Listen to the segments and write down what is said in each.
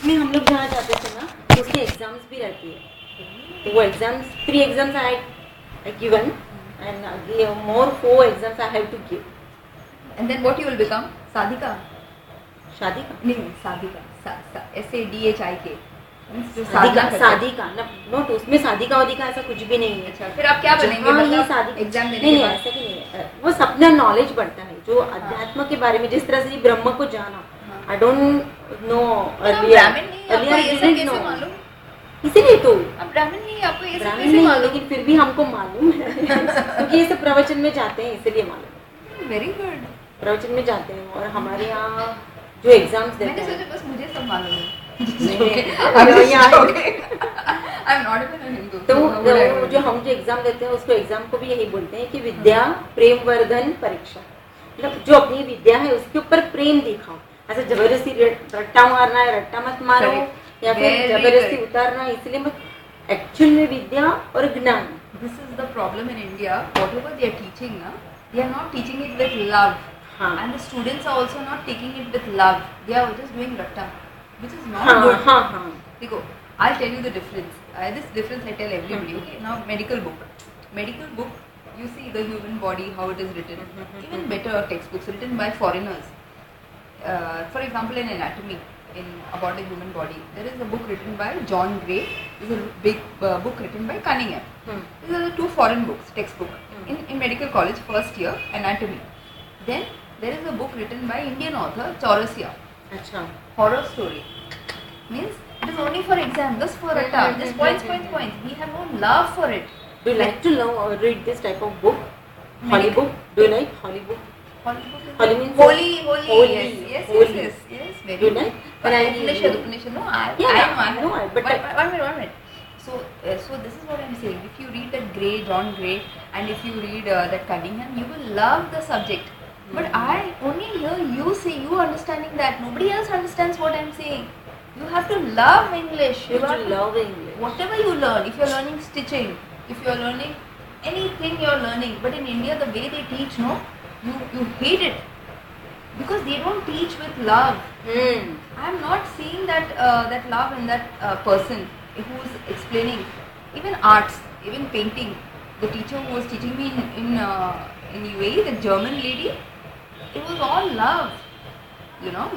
उसमें हम लोग जहाँ जाते थे ना, उसके एग्जाम्स भी रहती है, तो वो exams 3 exams I given and more 4 exams I have to give. And then what you will become? Sadhika? शादिका? नहीं, साधिका, SADHIK. साधिका नोट, उसमें साधिका वाधिका ऐसा कुछ भी नहीं है। अच्छा, फिर आप क्या बनेंगे? मतलब एग्जाम देने के बाद? ऐसा नहीं है, वो अपना नॉलेज बढ़ता है, जो अध्यात्म के बारे में, जिस तरह से ब्रह्म को जाना, आई डोंट नो ब्राह्मण नहीं, आपको ये सब कैसे मालूम? इसीलिए तो अब ब्राह्मण नहीं, आपको ये सब ब्राह्मण कैसे नहीं, मालूम? लेकिन फिर भी हमको मालूम है क्योंकि ये सब प्रवचन में जाते हैं, इसलिए मालूम। Very good. प्रवचन में जाते हैं, और हमारे यहाँ जो एग्जाम्स देते हैं, मैंने सोचा बस मुझे सब मालूम है। तो जो हम जो एग्जाम देते हैं, उसको एग्जाम को भी यही बोलते हैं कि विद्या प्रेम वर्धन परीक्षा, मतलब जो अपनी विद्या है उसके ऊपर प्रेम दिखाओ। ऐसा जबरदस्ती रट्टा मारना है, रट्टा मत मारो, या फिर जबरदस्ती उतारना, इसलिए मत। एक्चुअल में विद्या और ज्ञान, this is the problem in India. Whatever they are teaching ना, they are not teaching it with love, and the students are also not taking it with love. They are just doing ratta, which is not good. Dekho, I'll tell you the difference. This difference I tell everybody. Okay, now medical book, you see the human body, how it is written. Even better textbooks written by foreigners. For example, in anatomy, about the human body, there is a book written by John Gray. There is a big book written by Cunningham. These are the 2 foreign books, textbook. In medical college, first year, anatomy. Then there is a book written by Indian author Chaurasia. Achha. Horror story. Means it is only for exam, just for ratta, just points. We have no love for it. Do you like to read this type of book? Holy book? Do you like holy book? Holy means holy. Yes. Very good. Upanishad. No, I know. But one minute. So this is what I am saying. If you read that John Gray, and if you read that Cunningham, you will love the subject. But I only hear you say, you understanding that. Nobody else understands what I am saying. You have to love English. You have to love English. Whatever you learn, if you are learning stitching, if you are learning anything you are learning, but in India the way they teach, no, you hate it because they don't teach with love. I am not seeing that love in that person who is explaining. Even arts, even painting, the teacher who was teaching me in UAE, the German lady, it was all love,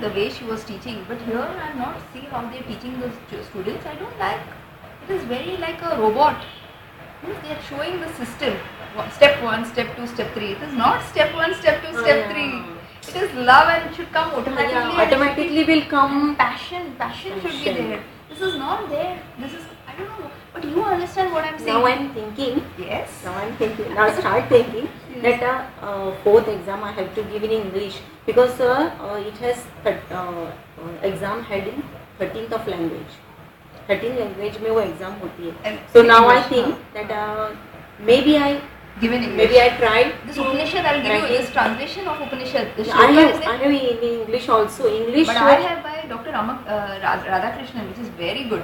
the way she was teaching. But here I am not seeing how they are teaching the students. I don't like. It is very like a robot. They are showing the system, step 1, step 2, step 3. It is not step 1, step 2, step 3. It is love, and it should come automatically. Automatically will come. Passion should be there. This is not there. This is, I don't know, but you understand what I'm saying. Now I'm thinking. Yes. Now start thinking that 4th exam I have to give in English, because it has exam heading 13th of language. 13 language में वो exam होती है. So now I think that maybe I give in English. Maybe I tried. This Upanishad I'll give you is translation of Upanishad. I have in English also. English. But I have by Dr. Radhakrishnan, which is very good.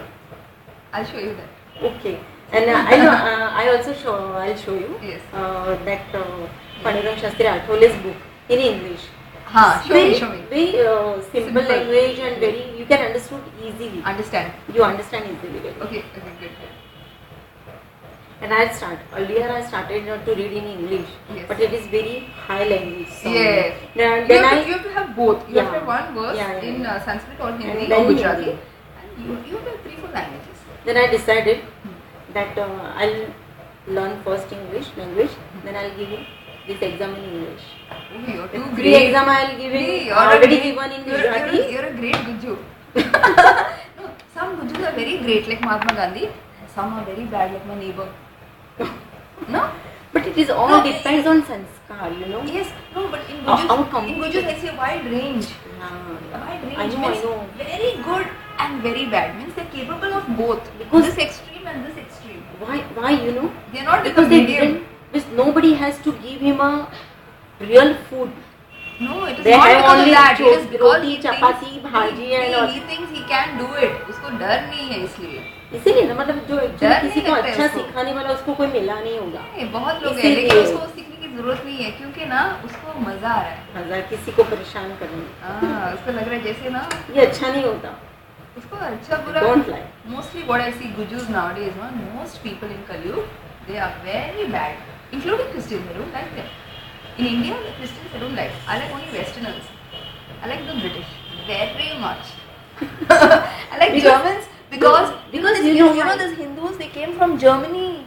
I'll show you that. Okay. And I know. I'll show you. Yes. That Pandurang Shastri Athole's book in English. Show me. Very simple language, and very you can understand easily. You understand easily. Okay, good. And I started to read in English, but it is very high language. Yes. Then you have to have both. You have to have one verse in Sanskrit or Hindi or Gujarati, and you have 3-4 languages. Then I decided that I'll learn first English language, then I'll give you this exam in English. Oh, you're too 3 great. exam I'll give it. Already given in Gujarati. You're a great Guju. No, some Gujus are very great, like Mahatma Gandhi. Some are very bad, like my neighbor. No? But it is all depends on sanskar, Yes, no, but in Gujus I see a wide range. Wide range I know. Very good and very bad. Means they're capable of both. Because this extreme and this extreme. Why They're not because they didn't. Because nobody has to give him a real food. No, it is they not have because only of that. It is because roti, chapati, bhaji and all. He thinks he can do it. उसको डर नहीं है इसलिए. इसीलिए ना, मतलब जो किसी को अच्छा सिखाने वाला उसको कोई मिला नहीं होगा. बहुत लोग हैं, लेकिन उसको सीखने की जरूरत नहीं है, क्योंकि ना उसको मजा आ रहा है. मजा किसी को परेशान करने. उसको लग रहा है जैसे ना ये अच्छा नहीं होता. उसको अच्छा बुरा. Don't lie. Mostly what I see Gujus nowadays, no, most people in Kaliyug, they are very bad, including Christians. I don't like them. In India, the Christians I don't like. I like only Westerners. I like the British very much. I like Germans because you know these Hindus, they came from Germany.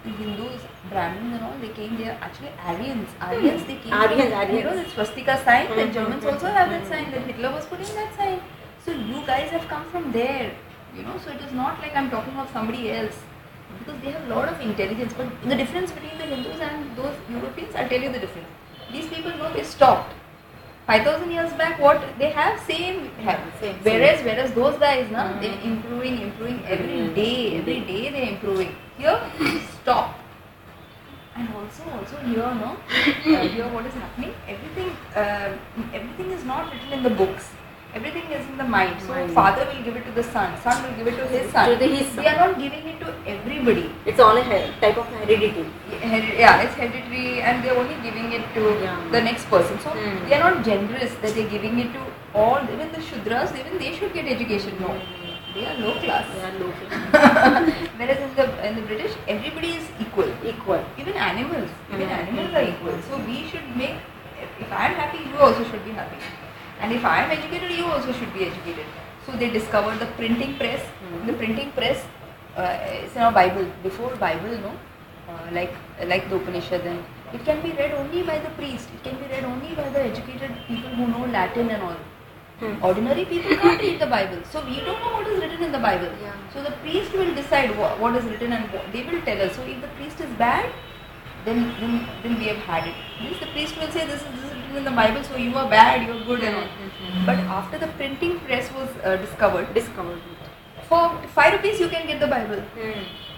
The Hindus, Brahmins and all, they came. They are actually Aryans. They came. Aryans. You know the swastika sign. The Germans also have that sign. That Hitler was putting that sign. So you guys have come from there. You know, so it is not like I'm talking of somebody else. Because they have a lot of intelligence. But the difference between the Hindus and those Europeans, I'll tell you the difference. These people know they stopped. 5,000 years back, what they have, same. Whereas those guys, they're improving every day they're improving. Here, stop. And also here, here what is happening? Everything is not written in the books. Everything is in the mind. So father will give it to the son will give it to his son. They are not giving it to everybody. It's all a type of heredity. Yeah, it's hereditary, and they're only giving it to the next person. So they are not generous that they're giving it to all. Even the Shudras, even they should get education. No, they are low class. Whereas in the British, everybody is equal. Even animals are equal. So we should make. If I am happy, you also should be happy. And if I am educated, you also should be educated. So they discovered the printing press. The printing press is now Bible. Before Bible, like the Upanishad, then it can be read only by the priest. It can be read only by the educated people who know Latin and all. Ordinary people can't read the Bible. So we don't know what is written in the Bible. So the priest will decide what is written and they will tell us. So if the priest is bad, then we have had it. Means the priest will say this is written in the Bible, so you are bad, you are good and all. But after the printing press was discovered, for 5 rupees you can get the Bible.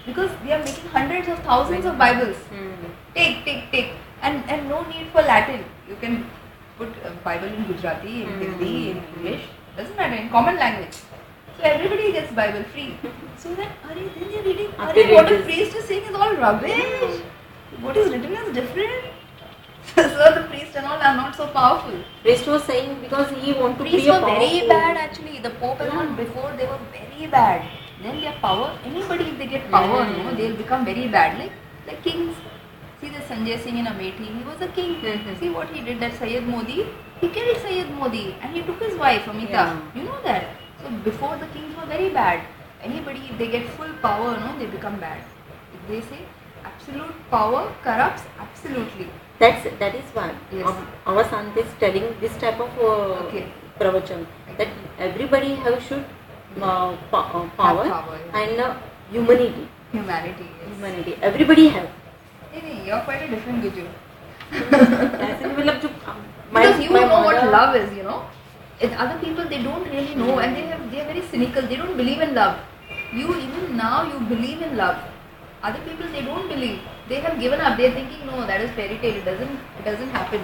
Because they are making hundreds of thousands of Bibles. Take. And no need for Latin. You can put a Bible in Gujarati, in Hindi, in English. Doesn't matter, in common language. So everybody gets Bible free. So then they're reading, what the priest is saying is all rubbish. What is written is different. So the priest and all are not so powerful. Priest was saying because he want to priests be a were powerful. very bad actually. The Pope and all before, they were very bad. Then their power, anybody if they get power, they'll become very bad. Like kings. See the Sanjay Singh in Amethi, he was a king. See what he did, that Syed Modi, he killed Syed Modi and he took his wife Amita. You know that. So before the kings were very bad. Anybody if they get full power, they become bad. If they say absolute power corrupts absolutely. That is why our Sant is telling this type of pravachan, that everybody should power and humanity. Humanity. Everybody have. You're quite a different Guju. Because you know what love is, Other people, they don't really know and they are very cynical. They don't believe in love. Even now you believe in love. Other people, they don't believe. They have given up. They are thinking, no, that is fairy tale. It doesn't happen.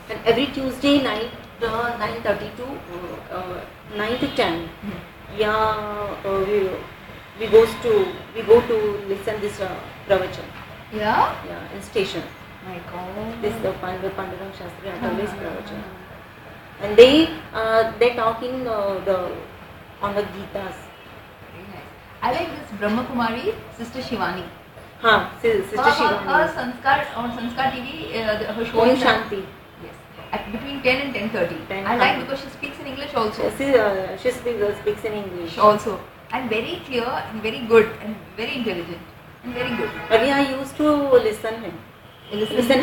And every Tuesday night, 9:30 to 9 to 10, we go to listen this pravachan. Yeah, in station. My God. This Pandurang Shastri always pravachan. And they talking on the Gitas. Very nice. I like this Brahma Kumari, Sister Shivani. Sister Shivani. Her Sanskar on Sanskar TV, her show Om is Shanti. Yes. Between 10 and 10:30. I like because she speaks in English also. She speaks in English also. And very clear and very good and very intelligent and very good. Earlier I used to listen to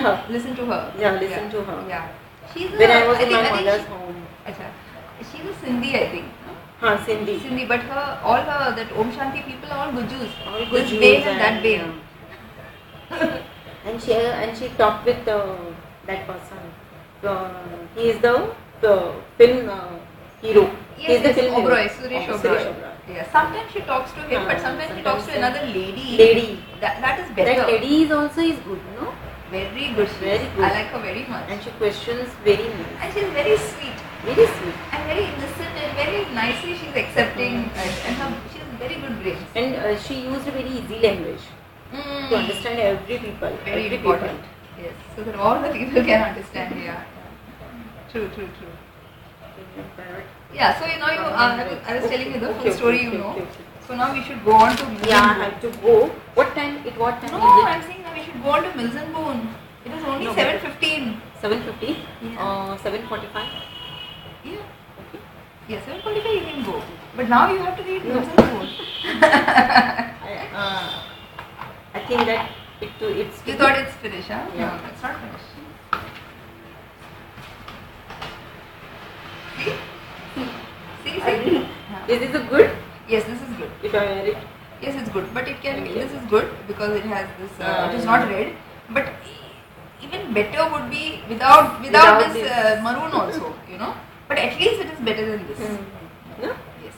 her. Listen to her. Yeah, listen to her. Yeah. She's when I was in my mother's home. She's a Sindhi, I think. Sindhi. But all her that Om Shanti people are all Gujus. All Gujus. This vein and that vein. Yeah. and she talked with that person. He is the film hero. He is the film Oberoi, hero. Suresh Oberoi. Yeah. Sometimes she talks to him, but sometimes she talks to another lady. That is better. That lady is also good, no? Very good. Very good. I like her very much. And she questions very nice. And she's very sweet. Very sweet. And very innocent and very nicely she's accepting. And she has very good brains. And she used a very easy language to understand every people. Very important. Yes. So that all the people can understand. Yeah. True. Yeah, so you know, I was telling you the full story, you know. Okay. So now we should go on to Mills Yeah, I and have to go. What time Boone. is No, it? I'm saying that we should go on to Mills and Boone. It is only No, 7:15. 7:50? Yeah. 7:45? Yeah. Okay. Yeah, 7:45 you can go. But now you have to read Mills and Boone. I think that it's... You thought it's finished, huh? Yeah. No, it's not finished. See? See? Yeah. Is this a good? Yes, this is good. If I wear it? Yes, it's good. But it can be, Okay. this is good because it has this, it is not red. But even better would be without Without this this. maroon also, you know. But at least it is better than this. No? Yes.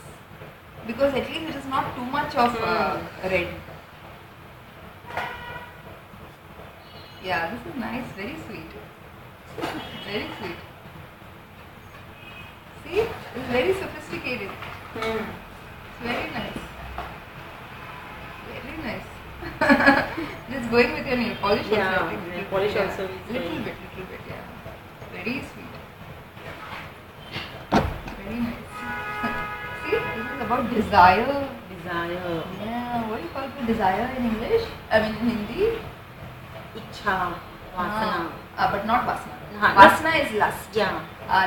Because at least it is not too much of red. Yeah, this is nice. Very sweet. Very sweet. See? It's very sophisticated. It's very nice. Very nice. It's going with your nail polish also. Yeah, I think. nail polish Yeah. also is Little going. bit, yeah. Very sweet. Very nice. See, this is about desire. Desire. Yeah, what do you call it? Desire in English? I mean in Hindi? Ichha. Vasana. But not vasana. Haan, Vasana is lust. Yeah.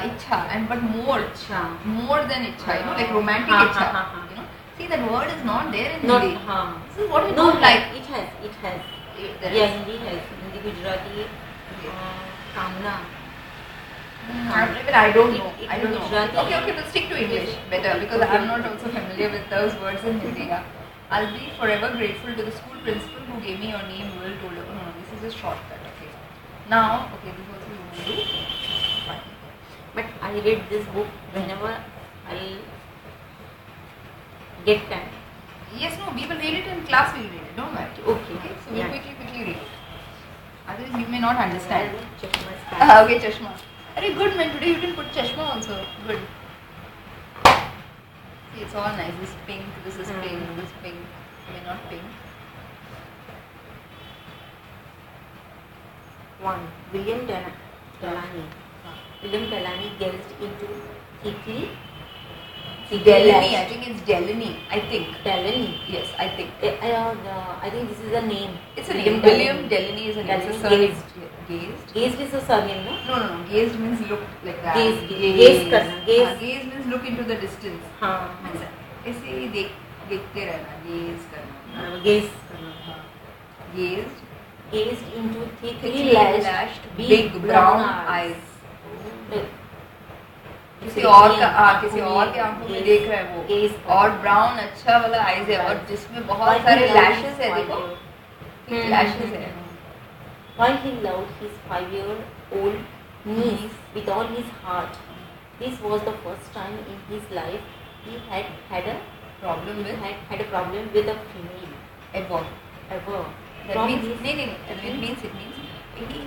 Ichha, and but more. Ichha. More than ichha, you know, like romantic Ha, ichha. ha, ha. You know, see that word is not there in Not, Hindi. हाँ. This is what we No, don't like. It has. There Yeah, is. Hindi has. Hindi, Gujarati, Kamna. Even I don't know. It I don't know. Gujarati. Okay, but stick to English better because Okay. I'm not also familiar with those words in Hindi. Yeah. I'll be forever grateful to the school principal who gave me your name. Will told you. No, this is a shortcut. Okay. Now, okay, this also you want to do. Fine. But I read this book whenever I get time. Yes, no, we will read it in class. We'll read it. Don't worry. Okay. So we'll Yeah. quickly read it. Otherwise, you may not understand. I'll check my style. Okay, chashma. Very good, man. Today you didn't put chashma also. Good. See, it's all nice. This pink, this is pink, this pink. I mean, not pink. One. William Delany. William Delany gazed into thickly. Delany. I think it's Delany. I think. Delany. Yes, I think. I think this is a name. It's a name. William Delany is a name. It's a Delany surname. Gazed. Gazed is a surname, no? No. Gazed means looked like that. Gaze करना. Gaze. Gaze means look into the distance. हाँ. ऐसे ही देखते रहना. Gaze करना. Gaze. Gazed. Gazed into thickly Thickly lashed big brown eyes. किसी और के आंखों में देख रहा है वो और ब्राउन अच्छा वाला आईज है और जिसमें बहुत सारे लैशेस है देखो लैशेस है While he loved his 5-year-old niece with all his heart, this was the first time in his life he had a problem with had a problem with a female ever ever. that means नहीं it means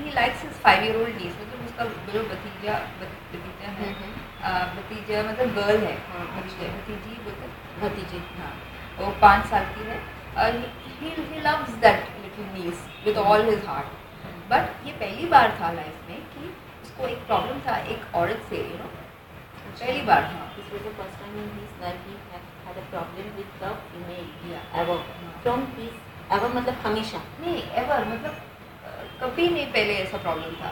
he likes his 5-year-old niece मतलब उसका जो भतीजा है भतीजा मतलब girl है भतीजी बोलते भतीजी. हाँ वो 5 साल की है और he loves that little niece with all his heart but ये पहली बार था लाइफ में कि उसको एक प्रॉब्लम था एक औरत से you know पहली बार हाँ This was the first time in his life he had a problem with the female. Yeah. Ever. From his ever मतलब हमेशा. नहीं ever मतलब कभी नहीं पहले ऐसा प्रॉब्लम था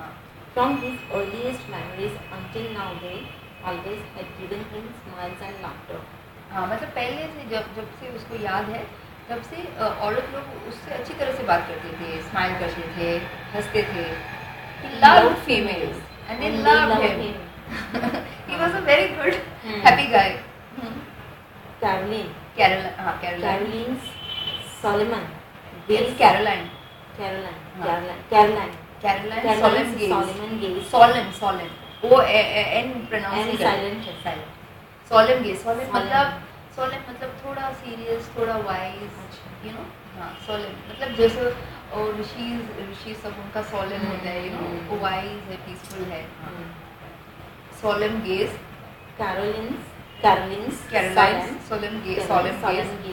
हाँ From his earliest memories until now, they always had given him smiles and laughter. हाँ मतलब पहले से जब से उसको याद है तब से औरत लोग उससे अच्छी तरह से बात करते थे स्माइल करते थे हंसते थे he loved females and they loved him he was a very good happy guy Caroline. Caroline Solomon. It's Caroline Caroline Solomon Gaze. Solemn वो N pronounce silent. Solemn gaze solemn मतलब थोड़ा सीरियस थोड़ा wise you know हाँ solemn मतलब जैसे और ऋषि सब उनका solemn होता है यू नो वो वाइज है पीसफुल है solemn gaze Caroline's solemn gaze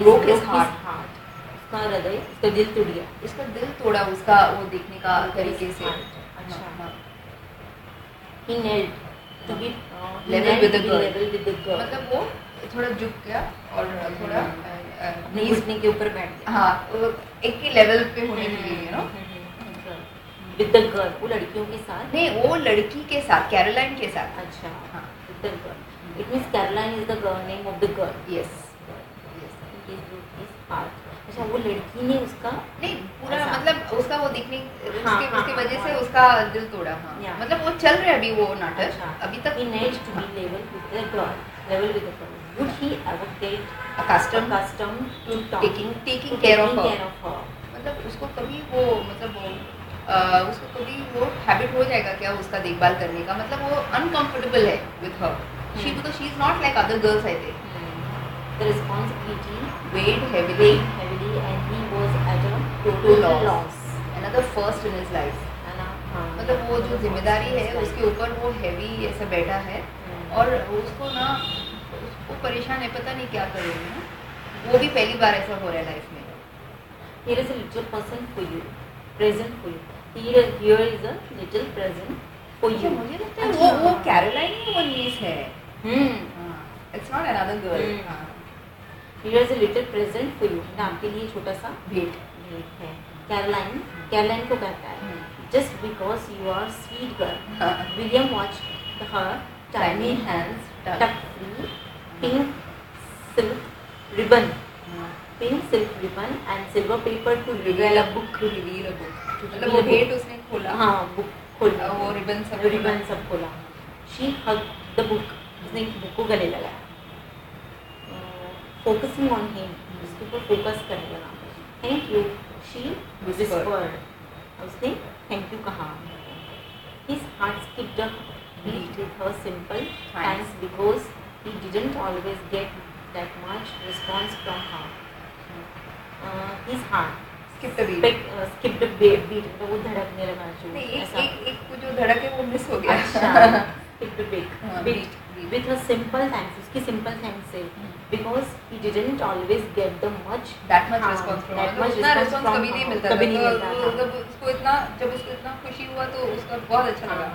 broke his heart उसका हृदय उसका दिल टूट गया. उसका दिल तोड़ा उसका वो देखने का तरीके से अच्छा. हाँ. He knelt to be level with the girl. level with the girl. मतलब वो थोड़ा झुक गया और थोड़ा अपने घुटने के ऊपर बैठ गया. हाँ, वो एक ही लेवल पे होने के लिए, you know. With the girl, वो लड़कियों के साथ. नहीं, वो लड़की के साथ, कैरोलाइन के साथ. अच्छा. हाँ. With the girl. It means Caroline is the girl name of the girl. Yes. His part. अच्छा, वो लड़की ने उसका नहीं पूरा ऐसा. मतलब उसका वो दिखने हाँ, उसके वजह से हाँ. उसका दिल तोड़ा. हाँ. Yeah. मतलब वो चल रहा है अभी वो नाटक. अच्छा. अभी तक He needs to be level with the girl. Level with the girl. Would he ever get accustomed to talk, taking care of her. her? मतलब उसको कभी वो मतलब वो उसको कभी वो हैबिट हो जाएगा क्या उसका देखभाल करने का. मतलब वो अनकंफर्टेबल है with her. She because she is not like other girls I think. The responsibility Weighed heavily and he was at a total total loss. loss. Another first in his life. मतलब वो जो जिम्मेदारी है उसके ऊपर वो heavy ऐसा बैठा है और उसको ना उसको परेशान है, पता नहीं क्या करेंगे ना. वो भी पहली बार ऐसा हो रहा है लाइफ में. Here is a little person for you, present for you. Here is a little present for you. मुझे लगता है वो कैरोलाइन ही वो नीस है. It's not another girl. Here is a little present for you. आपके लिए छोटा सा भेंट है. कैरोलाइन को कहता है. Just because you are sweet girl. William watched her tiny hands tucked free pink silk ribbon and silver paper to reveal a book. मतलब वो भेंट उसने खोला. हाँ, बुक खोला. वो रिबन सब खोला. She hugged the book. उसने बुक को गले लगाया. Focusing on him. उसके ऊपर फोकस करने लगा. Thank you. She whispered. उसने thank you कहा. His heart skipped a beat with her simple thanks because he didn't always get that much response from her. His heart skipped a beat. skipped a beat. मतलब वो धड़कने लगा. नहीं, एक जो धड़क है वो मिस हो गया. अच्छा. skipped a beat. beat. With her simple thanks. उसकी simple thanks से because he didn't always get the much that much response from her. उतना response कभी नहीं मिलता. कभी नहीं मिलता. जब उसको इतना खुशी हुआ तो उसका बहुत अच्छा लगा.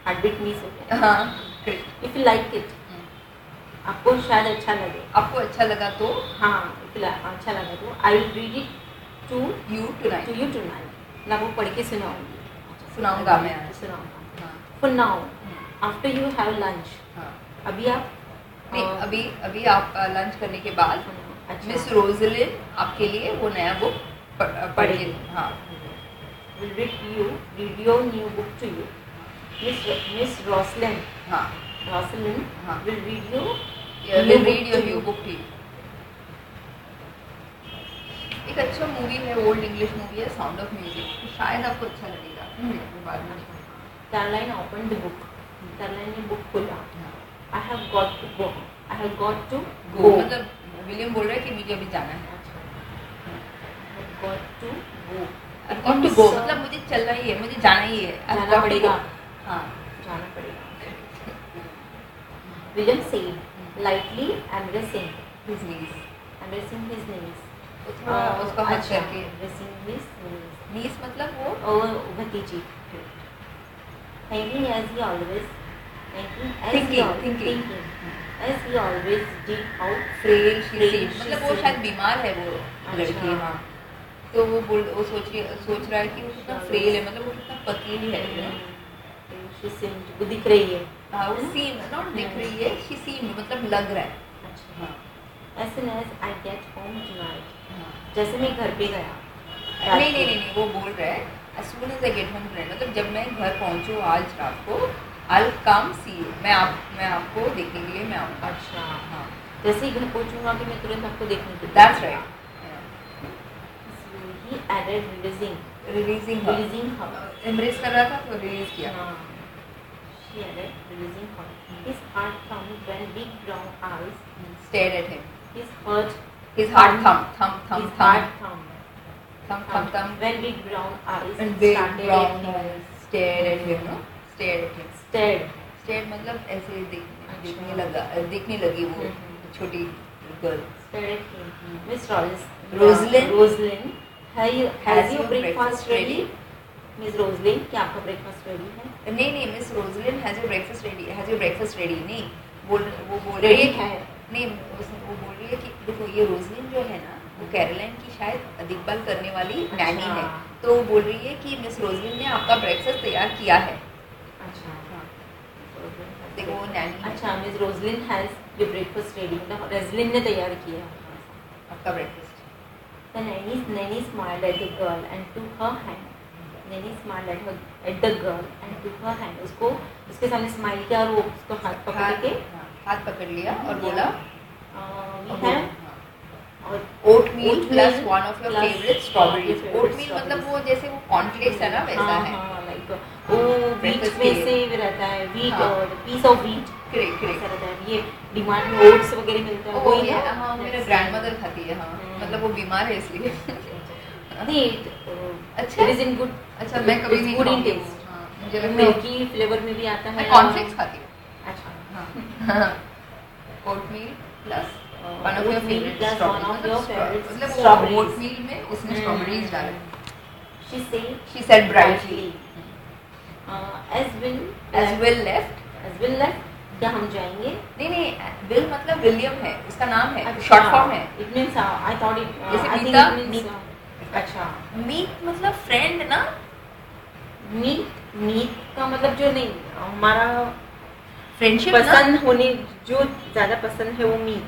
हार्टबीट मिस हो गया. हाँ, great. If you like it, आपको शायद अच्छा लगे. आपको अच्छा लगा तो हाँ, अच्छा लगा तो I will read it to you tonight. मैं आपको पढ़ के सुनाऊंगी. सुनाऊंगा मैं. सुनाऊंगा. For now, after you have lunch. अभी आप नहीं, अभी आप लंच करने के बाद मिस रोजलिन आपके लिए वो नया बुक पढ़ेगी. हाँ. Will read your new book to you. Miss Roslyn. हाँ. Roslyn. हाँ. Will read your new book to you. एक अच्छा मूवी है, ओल्ड इंग्लिश मूवी है, साउंड ऑफ म्यूजिक. शायद आपको अच्छा लगेगा. बाद में Caroline opened the book. Caroline ने बुक खोला. I have got to go. मतलब विलियम बोल रहा है कि मुझे अभी जाना है. I have got to go. got to go मतलब मुझे चलना ही है, मुझे जाना ही है. जाना पड़ेगा. हाँ, जाना पड़ेगा. William said lightly embracing his knees. उसका हाथ करके. Embracing his knees. नीस मतलब वो भतीजी. Thinking as he always did how frail she seemed. मतलब वो शायद बीमार है वो लड़की. हाँ. तो वो सोच रहा है कि वो कितना फ्रेल है, मतलब वो कितना पतली है. She seemed वो दिख रही है. हाँ, वो सीम नॉट दिख रही है. she seemed मतलब लग रहा है. अच्छा. As soon as I get home tonight. जैसे मैं घर पे गया. नहीं वो बोल रहा है as soon as I get home tonight मतलब जब मैं घर पहुंचूं आज रात को I'll come see you. मैं आपको देखने के लिए मैं आऊँगा. अच्छा. हाँ. जैसे ही घर पहुंचूंगा कि मैं तुरंत आपको देखने के लिए. That's right. He added releasing her. Embrace कर रहा था तो release किया. She added releasing her. His heart thumped when big brown eyes stared at him. His heart thumped when big brown eyes stared at him. No? Stared मतलब ऐसे देखने लगी वो छोटी girl. Stared at him. Miss Roslyn. Has your breakfast ready? Miss Roslyn, क्या आपका breakfast ready है? नहीं, Miss Roslyn has your breakfast ready नहीं, वो बोल रही है नहीं, वो बोल रही है कि देखो ये रोजलिन जो है ना, वो कैरोलाइन की शायद देखभाल करने वाली नैनी है, तो वो बोल रही है कि मिस रोजलिन ने आपका ब्रेकफास्ट तैयार किया है। अच्छा, देखो वो नैनी। अच्छा, Miss Roslyn has your breakfast ready, मतलब रोजलिन ने तैयार किया आपका breakfast. The nanny smiled at the girl and took her hand. Nanny smiled at the girl and took her hand. उसको उसके सामने स्माइल किया और वो उसको हाथ पकड़ लिया और बोला we have oatmeal plus one of your favorite strawberries. Oatmeal मतलब वो जैसे वो कॉर्नफ्लेक्स है ना, वैसा है। लाइक वो व्हीट में से रहता है, व्हीट और पीस ऑफ व्हीट ऐसा रहता है। ये डिमांड में ओट्स वगैरह मिलता है, वही है। हाँ, मेरे ग्रैंडमदर खाती है। हाँ, मतलब वो बीमार है इसलिए। नहीं, अच्छा, इट इज इन गुड। अच्छा, मैं कभी नहीं गुड इन खाऊंगी। टेस्ट। हाँ, मुझे लगता है मिल्की फ्लेवर में भी आता है। मैं कॉर्नफ्लेक्स खाती हूँ। अच्छा, हाँ, oatmeal plus one of your favourite strawberries. मतलब वो ओटमील में उसने स्ट्रॉबेरीज डाले। She said brightly. As Will left, क्या हम जाएंगे? नहीं, विल मतलब विलियम है, उसका नाम है, शॉर्ट फॉर्म है। It means I thought it. जैसे I think Mita, it means. अच्छा, मीत मतलब फ्रेंड ना। मीत का मतलब जो नहीं, हमारा फ्रेंडशिप पसंद होने, जो ज्यादा पसंद है वो मीत।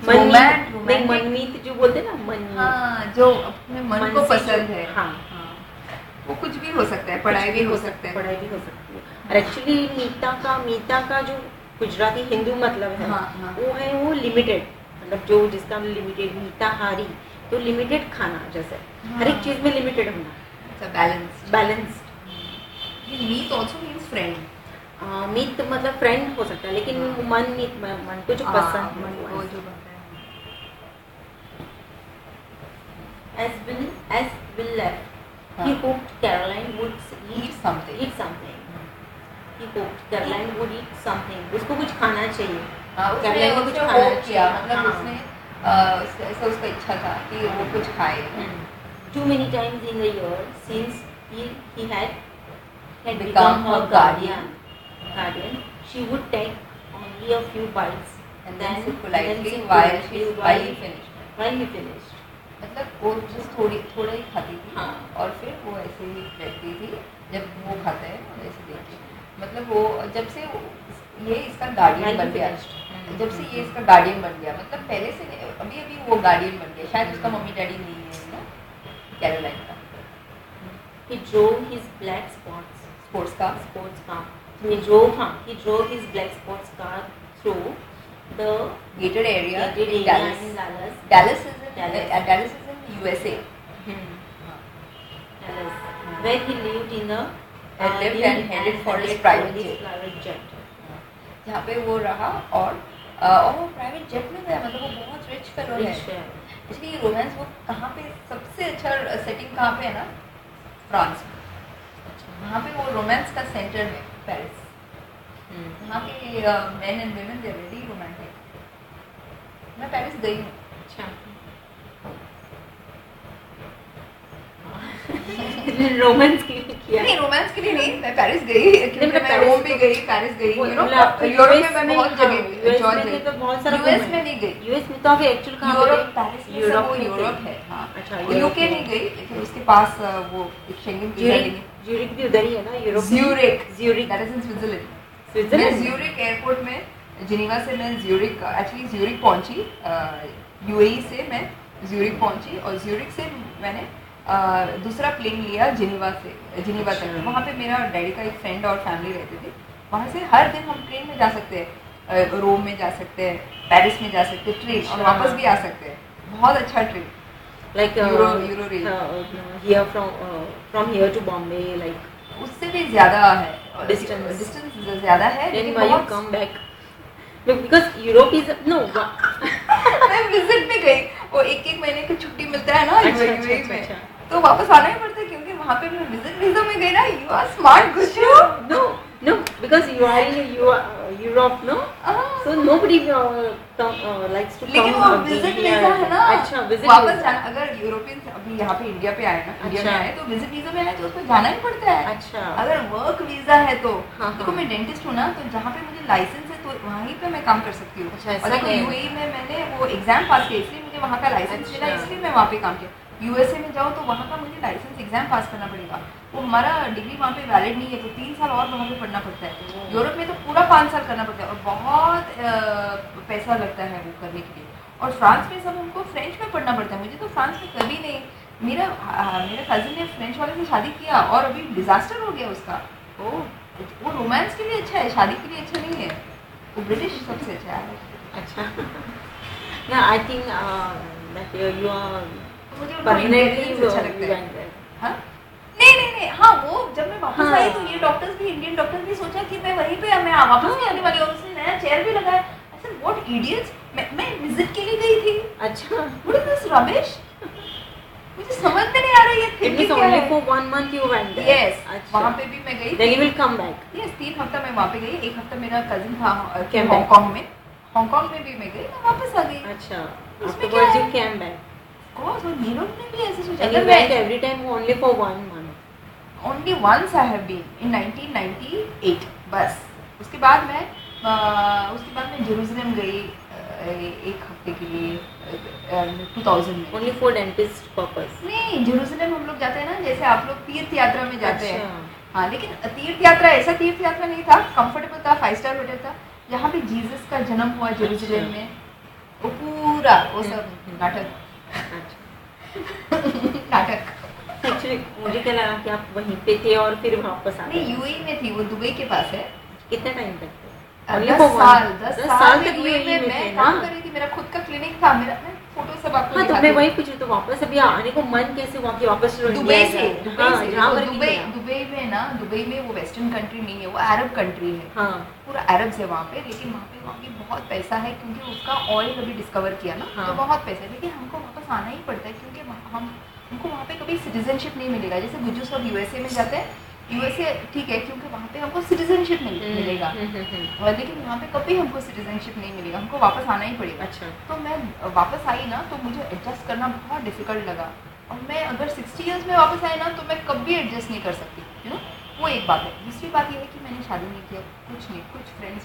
नहीं, मनमीत जो बोलते हैं ना, मनमीत। हाँ, जो अपने मन को पसंद है। हाँ, वो कुछ भी हो सकता है, पढ़ाई भी हो सकता है। पढ़ाई भी हो सकती है। और एक्चुअली मीता का जो गुजराती हिंदू मतलब है, वो है वो लिमिटेड, मतलब जो जिसका लिमिटेड, मीताहारी, तो लिमिटेड खाना, जैसे हर एक चीज में लिमिटेड होना, बैलेंस्ड। मीत आल्सो मींस फ्रेंड। मीत मतलब फ्रेंड हो सकता है, लेकिन मन को जो पसंद, मन को जो बनता है। As Will left, he hoped Caroline would eat something. He hoped Caroline would eat something. उसको कुछ खाना चाहिए। उसने कुछ खाना किया, मतलब उसने ऐसा उसका इच्छा था कि वो कुछ खाए। Too many times in the year since he had become her guardian, she would take only a few bites and then sit politely while he finished. मतलब वो जस्ट थोड़ा ही खाती थी। हाँ। और फिर वो ऐसे ही बैठती थी, जब वो खाता है ऐसे देखती। मतलब वो जब से ये इसका गार्डियन बन गया, मतलब पहले से अभी वो गार्डियन बन गया। शायद उसका मम्मी डैडी नहीं है ना, कैरोलाइन का। He drove his black sports car. He drove his black sports car through the gated area in Dallas. Dallas is in USA. Dallas, where he lived in a lived and headed for his private jet. जहाँ पे वो रहा और वो private jet में गया, मतलब वो बहुत रिच फेलो है। इसलिए ये रोमांस वो कहाँ पे सबसे अच्छा सेटिंग कहाँ पे है ना, फ्रांस में। वहाँ पे वो रोमांस का सेंटर है, पेरिस। वहाँ के men and women they are very romantic. मैं पेरिस गई हूँ। अच्छा, रोमांस के लिए किया? नहीं, रोमांस के लिए नहीं, मैं पेरिस गई, क्योंकि मैं रोम भी गई, पेरिस गई, यूरोप में मैं बहुत जगह जॉर्ज गई। तो बहुत सारा यूएस में नहीं गई। यूएस में तो आप एक्चुअली कहाँ यूरोप, पेरिस में यूरोप है। हाँ, अच्छा, यूके नहीं गई, लेकिन उसके पास वो एक शेंगन वीजा लेंगे। ज्यूरिक भी उधर ही है ना, Europe. Zurich that is in Switzerland. मैं ज्यूरिक एयरपोर्ट में, जिनेवा से मैं ज्यूरिक पहुंची, यूएई से मैं ज्यूरिक पहुंची, और ज्यूरिक से मैंने दूसरा प्लेन लिया जिनेवा तक। वहाँ पे मेरा डैडी का एक फ्रेंड और फैमिली रहती थी। वहाँ से हर दिन हम ट्रेन में जा सकते हैं, रोम में जा सकते हैं, पेरिस में जा सकते हैं ट्रेन, और वापस भी आ सकते हैं। बहुत अच्छा train, like euro rail. here from here to Bombay, like उससे भी ज़्यादा है डिस्टेंस ज़्यादा है, लेकिन why you come back? Because Europe is no. मैं विजिट में गई, वो एक महीने की छुट्टी मिलता है ना यूएई में, तो वापस आना ही पड़ता है, क्योंकि वहाँ पे मैं विजिट वीजा में गई ना। यू आर स्मार्ट गुशु। No, because you Europe, no? So nobody likes to लेकिन come वो again विजिट here. वीजा है ना, अच्छा, visit वापस visa. जाना। अगर यूरोपियन अभी यहाँ पे इंडिया पे आए ना, इंडिया में अच्छा। आए तो विजिट वीजा में आए तो उसको जाना ही पड़ता है। अच्छा। अगर वर्क वीजा है तो हाँ, देखो हाँ। मैं डेंटिस्ट हूँ ना, तो जहाँ पे मुझे लाइसेंस है तो वहीं पे मैं काम कर सकती हूँ। अच्छा, ऐसा और देखो है। यूएई में मैंने वो एग्जाम पास किया, इसलिए मुझे वहाँ का लाइसेंस अच्छा। मिला, इसलिए मैं वहाँ पे काम किया। यूएसए में जाओ तो वहाँ का मुझे लाइसेंस एग्जाम पास करना पड़ेगा, वो हमारा डिग्री वहाँ पे वैलिड नहीं है, तो 3 साल और वहाँ पे पढ़ना पड़ता है। यूरोप में तो पूरा 5 साल करना पड़ता है और बहुत पैसा लगता है वो करने के लिए। और फ्रांस में सब हमको फ्रेंच में पढ़ना पड़ता है, मुझे तो फ्रांस में कभी नहीं। मेरा कजिन ने फ्रेंच वाले से शादी किया और अभी डिजास्टर हो गया उसका। वो रोमांस के लिए अच्छा है, शादी के लिए अच्छा नहीं है। वो ब्रिटिश सबसे अच्छा है। अच्छा। Yeah, I think that you are मुझे उनका permanently intelligence अच्छा लगता है। went there. हाँ? नहीं, हाँ वो जब मैं वापस हाँ। आई तो ये डॉक्टर्स भी, इंडियन डॉक्टर्स भी सोचा कि मैं वहीं पे मैं वापस नहीं आने वाली, और उसने नया चेयर भी लगाया। I said, what idiots? मैं विजिट के लिए गई थी। अच्छा। What is this rubbish? मुझे समझ में नहीं आ रही है It thinking was क्या only है। for 1 month you went there. Yes, अच्छा। वहाँ पे भी मैं गई। Then you will come back. Yes, 3 हफ्ता मैं वहाँ पे गई। 1 हफ्ता मेरा कजिन था Came back. हांगकांग में भी मैं गई, मैं वापस आ गई। अच्छा। उसमें Afterwards क्या you है? came back. Of course, और ये लोग ने भी ऐसे सोचा। And you अगर went मैं every time only for 1 month. only once I have been in 1998 बस। उसके बाद मैं जेरूसलम गई 1 हफ्ते के लिए 2000 में। Only for dentist purpose. नहीं, जेरूसलम हम लोग जाते हैं ना, जैसे आप लोग तीर्थ यात्रा में जाते हैं। अच्छा। हाँ, लेकिन तीर्थ यात्रा ऐसा तीर्थ यात्रा नहीं था, कंफर्टेबल था, 5 स्टार होटल था, जहाँ पे जीसस का जन्म हुआ जेरूसलम में। वो पूरा वो सब नाटक नाटक। Actually मुझे क्या लगा कि आप वहीं पे थे और फिर वापस आ नहीं, गए। यूएई में थी, वो दुबई के पास है। कितने टाइम तक थे? 10 साल तक यूएई UAE में में थे मैं ना? काम कर रही थी, मेरा खुद का क्लिनिक था, मेरा मैं फोटो सब आपको हाँ, तो दिखाती मैं हूँ। वही पूछ रही तो वापस अभी आने को मन कैसे हुआ कि वापस चलो दुबई इंडिया से जाए? हाँ, जहाँ पर भी गया। दुबई में ना, दुबई में वो वेस्टर्न कंट्री नहीं है, वो अरब कंट्री है। हाँ। पूरा अरब्स है वहाँ पे, लेकिन वहाँ पे बहुत पैसा है, क्योंकि उसका ऑयल अभी डिस्कवर किया ना। हाँ। तो बहुत पैसा है, लेकिन हमको वापस आना ही पड़ता है, क्योंकि हमको वहाँ पे कभी सिटीजनशिप नहीं मिलेगा। जैसे गुज्जू सब यूएसए में जाते हैं, यूएसए ठीक है क्योंकि वहाँ पे हमको सिटीजनशिप मिलेगा, और लेकिन यहाँ पे कभी हमको सिटीजनशिप नहीं मिलेगा, हमको वापस आना ही पड़ेगा। अच्छा। तो मैं वापस आई ना, तो मुझे एडजस्ट करना बहुत डिफिकल्ट लगा, और मैं अगर 60 इयर्स में वापस आई ना, तो मैं कभी एडजस्ट नहीं कर सकती, यू नो। वो एक बात है। दूसरी बात ये है कि मैंने शादी नहीं किया, कुछ नहीं, कुछ फ्रेंड्स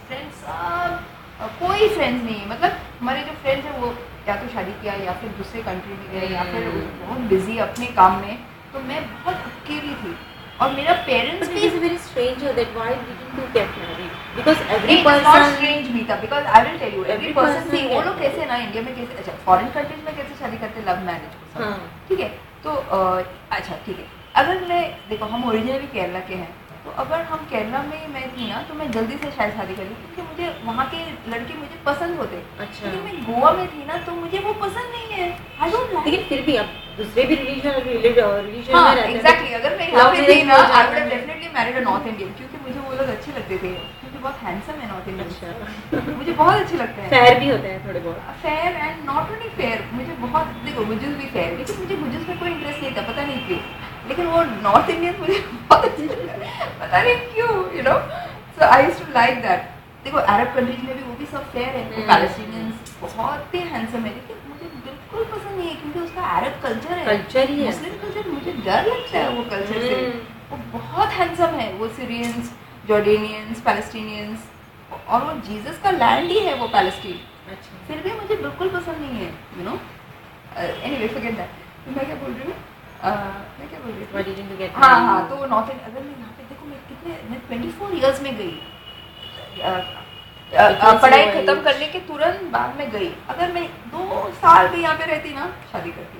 कोई फ्रेंड्स नहीं है। मतलब हमारे जो फ्रेंड्स हैं वो या तो शादी किया, या फिर दूसरे कंट्री में गए, या फिर बहुत बिजी अपने काम में। तो मैं बहुत अकेली थी, और मेरा parents But it is very strange that why didn't you get married? Because every It is not person. strange Meeta, because I will tell you, every person see, वो लोग कैसे ना इंडिया में कैसे, अच्छा फॉरेन कंट्रीज में कैसे शादी करते, लव मैरिज। हाँ। ठीक है, तो अच्छा ठीक है, अगर मैं देखो हम ओरिजिनली केरला के हैं, तो अगर हम केरला में मैं थी ना, तो मैं जल्दी से शायद शादी कर ली, क्योंकि मुझे वहाँ के लड़के मुझे पसंद होते। अच्छा। लेकिन मैं गोवा में थी ना, तो मुझे वो पसंद नहीं है। I don't like. लेकिन फिर भी आप दूसरे भी रिलीजन में हाँ, रहते हैं। एग्जैक्टली। अगर मैं यहाँ Love पे थी marriage ना, हो आई जाता वुड है। डेफिनेटली मैरिड अ नॉर्थ इंडियन, क्योंकि मुझे वो लोग अच्छे लगते थे, क्योंकि बहुत हैंडसम है नॉर्थ इंडियन। अच्छा। मुझे बहुत अच्छे लगते हैं। फेयर भी होते हैं थोड़े बहुत। Fair and not only fair, मुझे बहुत, देखो गुजुस भी फेयर, लेकिन मुझे गुजुस में कोई इंटरेस्ट नहीं था, पता नहीं क्यों। लेकिन वो नॉर्थ इंडियन मुझे बहुत अच्छे लगते हैं, पता नहीं क्यों, you know. So I used to like that. देखो अरब कंट्रीज में भी वो भी सब फेयर है, पैलेस्टीनियंस बहुत ही हैंडसम है, लेकिन मुझे बिल्कुल पसंद नहीं है, क्योंकि उसका अरब कल्चर है, कल्चर ही है। मुस्लिम कल्चर, मुझे डर लगता है वो कल्चर से। वो बहुत हैंडसम है, वो सीरियंस, जॉर्डेनियंस, पैलेस्टीनियंस, और वो जीसस का लैंड ही है वो पैलेस्टीन। अच्छा। फिर भी मुझे बिल्कुल पसंद नहीं है, you know. Anyway forget that. तो मैं क्या बोल रही हूँ, Why didn't you get हाँ married? हाँ, तो नॉर्थ इंडिया, अगर मैं यहाँ पे देखो, मैं 24 इयर्स में गई, पढ़ाई so खत्म age. करने के तुरंत बाद में गई। अगर मैं 2 साल भी यहाँ पे रहती ना, शादी करती,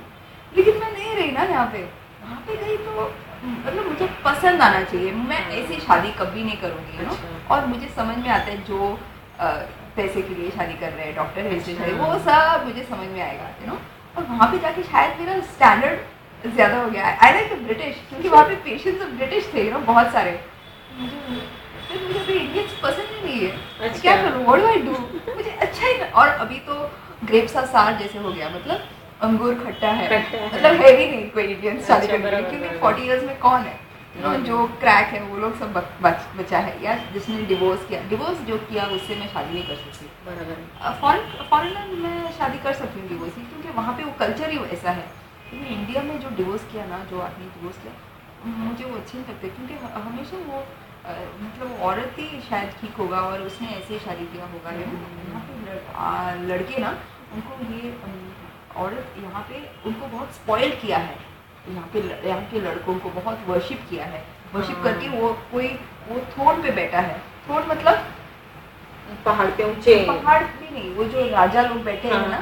लेकिन मैं नहीं रही ना यहाँ पे। वहाँ पे गई तो मतलब मुझे पसंद आना चाहिए, मैं ऐसी शादी कभी नहीं करूँगी, यू नो। अच्छा। और मुझे समझ में आता है जो पैसे के लिए शादी कर रहे हैं, डॉक्टर है इसलिए शादी, वो सब मुझे समझ में आएगा, यू नो। और वहाँ पे जाके शायद मेरा स्टैंडर्ड ज़्यादा हो गया। आई लाइक द ब्रिटिश, क्योंकि वहाँ पे पेशेंट्स ऑफ ब्रिटिश थे, यू नो, बहुत सारे। मुझे अभी इंडियंस पसंद ही नहीं है। अच्छा। क्या करूँ, व्हाट डू आई डू? मुझे अच्छा ही। और अभी तो ग्रेप्स का सार जैसे हो गया, मतलब अंगूर खट्टा है, खट्टा है। मतलब है ही नहीं कोई इंडियन शादी अच्छा, करने के लिए, बराबर, क्योंकि बराबर। 40 इयर्स में कौन है, जो क्रैक है वो लोग सब बचा है, या जिसने डिवोर्स किया, डिवोर्स जो किया उससे मैं शादी नहीं कर सकती। बराबर। फॉरेनर में शादी कर सकती हूँ डिवोर्स ही, क्योंकि वहाँ पे वो कल्चर ही ऐसा है। लेकिन इंडिया में जो डिवोर्स किया ना, जो आदमी डिवोर्स किया, मुझे वो अच्छे नहीं लगते, क्योंकि हमेशा वो मतलब औरत ही शायद ठीक होगा और उसने ऐसे ही शादी किया होगा। यहाँ पे लड़के ना, उनको ये औरत यहाँ पे उनको बहुत स्पॉइल किया है, यहाँ के लड़कों को बहुत वर्शिप किया है, वर्शिप करके वो थ्रोन पे बैठा है। थ्रोन मतलब पहाड़ पे ऊंचे, पहाड़ भी नहीं, वो जो राजा लोग बैठे हैं ना,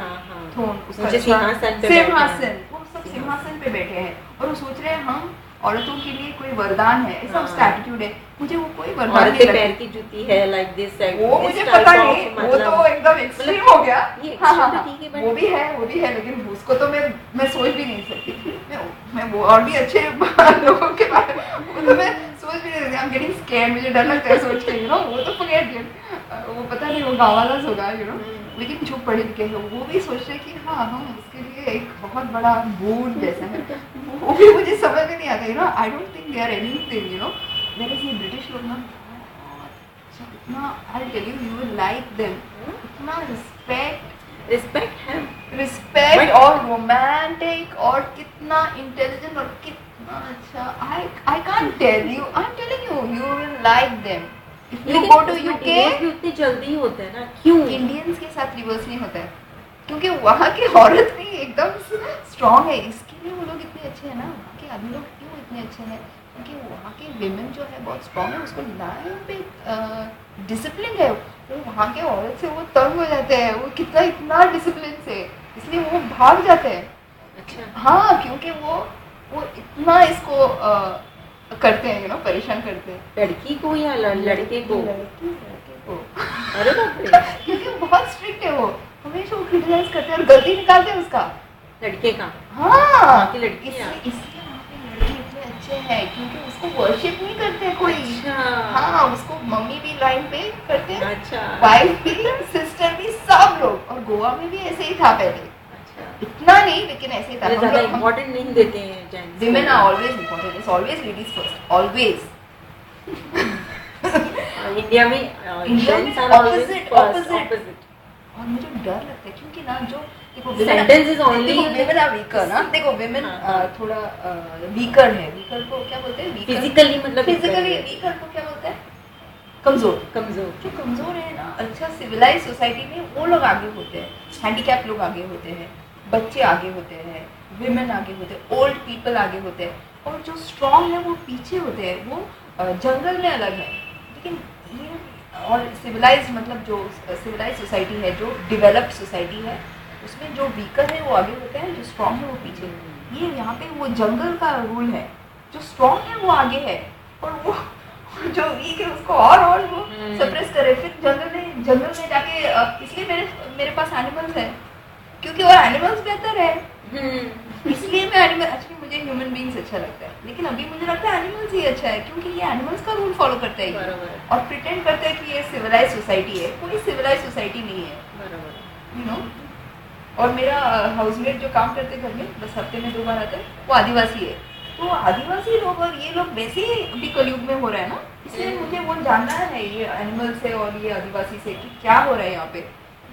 थ्रोन, उसका सिंहासन, वो सब सिंहासन पे बैठे हैं और वो सोच रहे हैं हम औरतों के लिए कोई वरदान है, ऐसा उसका एटीट्यूड है। मुझे वो कोई वरदान नहीं, पैर की जूती है लाइक दिस, वो मुझे पता नहीं, वो तो एकदम एक्सट्रीम हो गया। वो भी है, लेकिन उसको तो मैं सोच भी नहीं सकती। मैं वो और भी अच्छे लोगों के बारे में वो तो मैं सोच भी नहीं सकती। आई एम गेटिंग स्कैर्ड, मुझे डर लगता है सोच के, वो तो फॉरगेट इट, वो पता नहीं वो गाँव वाला होगा, लेकिन जो पढ़े लिखे हैं वो भी सोच रहे कि हाँ, हम उसके लिए एक बहुत बड़ा बोन जैसा है। वो भी मुझे समझ में नहीं आता, I don't think they are anything, there is ये ब्रिटिश लोग ना, इतना, I tell you will like them, इतना रिस्पेक्ट और रोमांटिक और कितना इंटेलिजेंट और कितना अच्छा, I can't tell you, I am telling you will like them. You go to UK, उतनी जल्दी होता है ना, क्यों इंडियंस के साथ रिवर्स नहीं होता है? क्योंकि वहाँ की औरत भी एकदम स्ट्रॉन्ग है, इसके लिए वो लोग इतने अच्छे हैं ना। वहाँ के आदमी लोग क्यों इतने अच्छे हैं? क्योंकि वहाँ के विमेन जो है बहुत स्ट्रॉन्ग है, उसको लाइन पे डिसिप्लिन है। वो वहाँ के औरत से वो तंग हो जाते हैं, वो इतना डिसिप्लिन से, इसलिए वो भाग जाते हैं। अच्छा, हाँ, क्योंकि वो इतना इसको करते हैं, परेशान करते हैं। लड़की को या लड़के को? लड़के को। अरे बाप रे, क्योंकि वो बहुत स्ट्रिक्ट है, वो हमेशा वो क्रिटिसाइज करते हैं और गलती निकालते हैं उसका, लड़के का। हाँ, की लड़की इसलिए वहाँ पे लड़के इतने अच्छे हैं, क्योंकि उसको वर्शिप नहीं करते कोई। अच्छा, हाँ, उसको मम्मी भी लाइन पे करते हैं, अच्छा, वाइफ भी, सिस्टर भी, सब लोग। और गोवा में भी ऐसे ही था पहले, इतना नहीं, लेकिन ऐसे ही था। ज़्यादा इम्पोर्टेंट नहीं देते हैं gents. Women are always important. It's always ladies first. Always. India में opposite. और मुझे डर लगता है, क्योंकि ना जो देखो sentence is only women are weaker ना, देखो women थोड़ा weaker है। weaker को क्या बोलते हैं? फिजिकली, मतलब फिजिकली weaker को क्या बोलते हैं? कमजोर। जो कमजोर है ना, अच्छा सिविलाइज सोसाइटी में वो लोग आगे होते हैं, हैंडीकैप लोग आगे होते हैं, बच्चे आगे होते हैं, विमेन आगे होते हैं, ओल्ड पीपल आगे होते हैं, और जो स्ट्रॉन्ग है वो पीछे होते हैं। वो जंगल में अलग है, लेकिन ये और सिविलाइज मतलब जो सिविलाइज सोसाइटी है, जो डेवलप्ड सोसाइटी है, उसमें जो वीकर है वो आगे होते हैं, जो स्ट्रॉन्ग है वो पीछे। ये यहाँ पे वो जंगल का रूल है, जो स्ट्रॉन्ग है वो आगे है और वो जो वीक है उसको और वो सप्रेस करे। फिर जंगल में जाके इसलिए मेरे पास एनिमल्स है, क्योंकि और एनिमल्स बेहतर है, इसलिए मैं एनिमल, एक्चुअली मुझे ह्यूमन बीइंग्स अच्छा लगता है, लेकिन अभी मुझे लगता है एनिमल्स ही अच्छा है, क्योंकि ये एनिमल्स का रूल फॉलो करता है और प्रिटेंड करता है कि ये सिविलाइज सोसाइटी है। कोई सिविलाइज सोसाइटी नहीं है, और मेरा हाउसमेट जो काम करते घर में, 10 हफ्ते में 2 बार आते हैं, वो आदिवासी है। तो आदिवासी लोग और ये लोग वैसे ही अभी कलयुग में हो रहा है ना, इसलिए मुझे वो जानना है ये एनिमल से और ये आदिवासी से कि क्या हो रहा है यहाँ पे।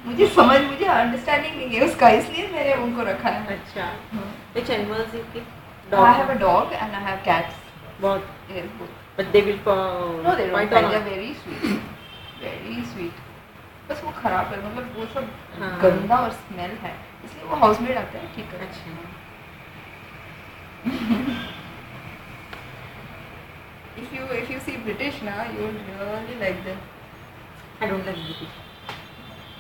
मुझे अंडरस्टैंडिंग नहीं है उसका, इसलिए मैंने उनको रखा है। अच्छा, which animals you keep? I have a dog and I have cats. बहुत, Yes, both. but they will No, they don't fight fight. on. They're very sweet, very sweet. बस वो खराब है, मतलब वो सब हाँ। गंदा और स्मेल है, इसलिए वो हाउसमेट आता है, ठीक है। अच्छा, if you see British ना, you would really like them. I don't like British.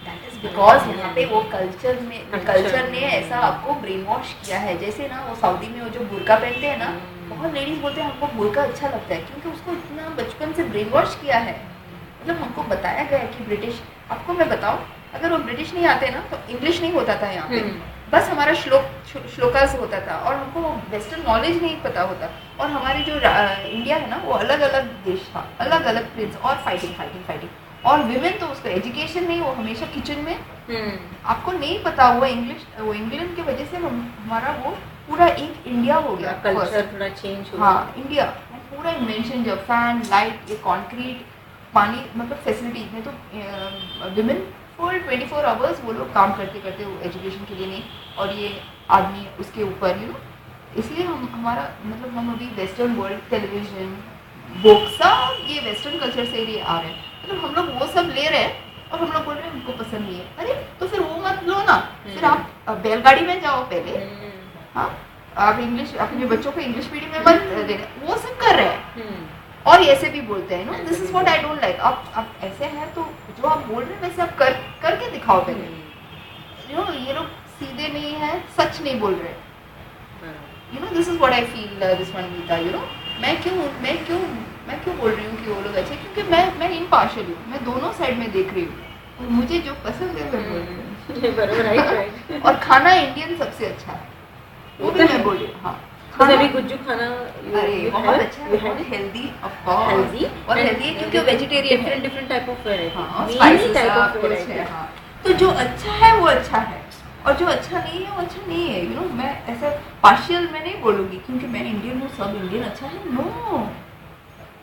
That is because यहाँ पे वो कल्चर ने ऐसा आपको ब्रेन वॉश किया है। जैसे ना वो सऊदी में वो जो बुर्का पहनते हैं ना, बहुत लेडीज बोलते हैं हमको बुर्का अच्छा लगता है, क्योंकि उसको इतना बचपन से ब्रेन वॉश किया है। मतलब हमको बताया गया है कि ब्रिटिश, आपको मैं बताऊँ, अगर वो ब्रिटिश नहीं आते ना तो इंग्लिश नहीं होता था यहाँ पे, बस हमारा श्लोकास होता था और हमको वेस्टर्न नॉलेज नहीं पता होता। और हमारे जो इंडिया है ना, वो अलग अलग देश था, अलग अलग प्रिंस, और फाइटिंग। और विमेन तो उसको एजुकेशन नहीं, वो हमेशा किचन में। आपको नहीं पता हुआ इंग्लिश, वो इंग्लैंड की वजह से हमारा वो पूरा एक इंडिया हो गया, कल्चर थोड़ा चेंज हो गया। हाँ, इंडिया पूरा इन्वेंशन जब फैन लाइट ये कंक्रीट पानी मतलब फैसिलिटीज में तो विमेन फुल 24 आवर्स वो लोग काम करते करते वो एजुकेशन के लिए नहीं, और ये आदमी उसके ऊपर इसलिए हम हमारा मतलब हम अभी वेस्टर्न वर्ल्ड टेलीविजन बुक सब ये वेस्टर्न कल्चर से ही आ रहे हैं, मतलब हम लोग वो सब ले रहे हैं और हम लोग बोल रहे हैं हमको पसंद नहीं है। अरे तो फिर वो मत लो ना, फिर आप बैलगाड़ी में जाओ पहले। हाँ, आप इंग्लिश अपने बच्चों को इंग्लिश मीडियम में मत देना, वो सब कर रहे हैं और ऐसे भी बोलते हैं this is what I don't like. आप ऐसे हैं तो जो आप बोल रहे हैं वैसे आप करके दिखाओ पहले। ये लोग सीधे नहीं है, सच नहीं बोल रहे। This is what I feel this one Geeta. मैं क्यों बोल रही हूँ कि वो लोग अच्छे, क्योंकि मैं इम्पार्शियल हूँ, मैं दोनों साइड में देख रही हूँ और मुझे जो पसंद है मैं बोल रही हूँ। राइट। और खाना इंडियन सबसे अच्छा है, वो भी मैं बोल रही हूँ। हाँ, अभी गुज्जू खाना अरे बहुत अच्छा है, बहुत हेल्दी, ऑफ कोर्स हेल्दी और हेल्दी है क्योंकि वेजिटेरियन है, different type of spices type of कुछ है। हाँ, तो जो अच्छा है वो अच्छा है और जो अच्छा नहीं है वो अच्छा नहीं है। मैं ऐसा पार्शियल में नहीं बोलूँगी क्योंकि मैं इंडियन हूँ, सब इंडियन अच्छा है। नो,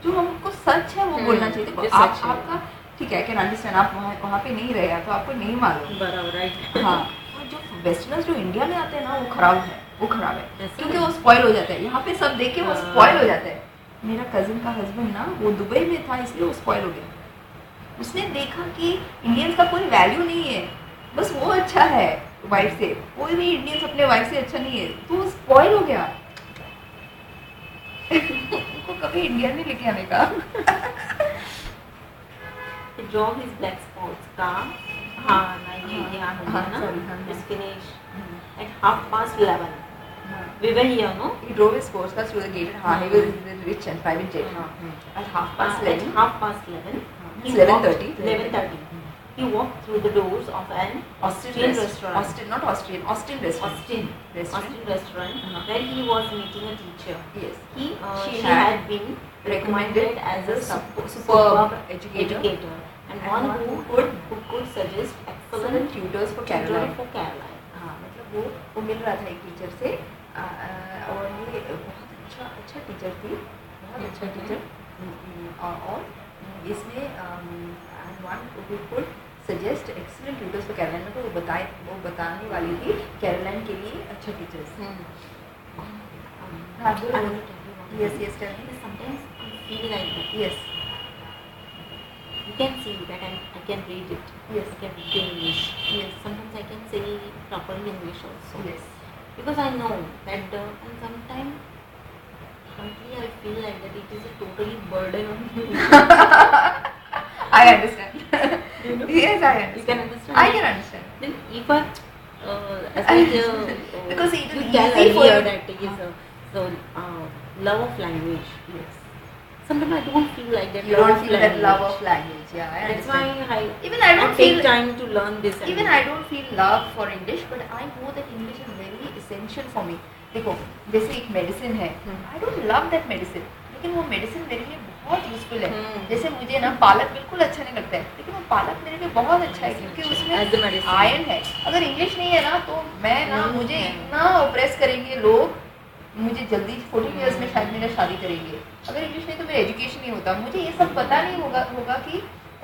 जो हमको सच है वो बोलना चाहिए। देखो आपका ठीक है, आई कैन अंडरस्टैंड, आप वहाँ पे नहीं रहे तो आपको नहीं मालूम। बराबर, राइट। हाँ, और जो वेस्टर्नर्स जो इंडिया में आते हैं ना वो खराब है क्योंकि वो स्पॉइल हो जाता है। यहाँ पे सब देख के वो स्पॉइल हो जाता है। मेरा कजिन का हस्बैंड ना वो दुबई में था इसलिए वो स्पॉइल हो गया। उसने देखा कि इंडियंस का कोई वैल्यू नहीं है, बस वो अच्छा है वाइफ से, कोई भी इंडियंस अपने वाइफ से अच्छा नहीं है, तो वो स्पॉइल हो गया। उनको कभी इंडिया नहीं लेके आने का। जॉब इज ब्लैक स्पॉट्स का। हाँ ना, ये यहाँ ना is finish at 11:30. We were here, no? He drove his sports car through the gate. He was in rich and private jet. At 11:30. At 11:30. It's 11:30. 11:30. He walked through the doors of an Austrian restaurant. Austin restaurant. Austrian restaurant. Where he was meeting a teacher. Yes. She had been recommended as a superb educator and one who could suggest excellent tutors for Caroline. हाँ, मतलब वो मिल रहा था एक teacher से और ये बहुत अच्छा टीचर थी, बहुत अच्छा टीचर। और इसमें one who could suggest excellent tutors for Caroline, तो वो बताने वाली थी कैरोलाइन के लिए अच्छा teachers. Yes, tell me. Sometimes I feel like that. Yes. You can see that I can read it. Yes. I can read English. Yes. Sometimes I can say proper English also. Yes. Because I know that and sometimes I feel like that it is a totally burden on you. I understand. Yes, I understand. You can understand. I can understand. Then if as I because it you is tell easy for earlier you. that it is love of language. Yes. Sometimes I don't feel like that. You don't feel that love of language. Yeah, I That's understand. why even I don't take feel time to learn this. Even I don't feel love for English, but I know that English is very essential for me. देखो, जैसे एक medicine है, I don't love that medicine, लेकिन वो medicine मेरे लिए बहुत useful है। जैसे मुझे ना पालक बिल्कुल अच्छा नहीं लगता है, लेकिन वो पालक मेरे लिए बहुत अच्छा है क्योंकि उसमें आयरन है। अगर इंग्लिश नहीं है ना तो मैं ना मुझे इतना ऑप्रेस करेंगे लोग, मुझे जल्दी 14 इयर्स में शायद मेरा शादी करेंगे। अगर इंग्लिश नहीं तो मेरा एजुकेशन नहीं होता। मुझे ये सब पता नहीं होगा कि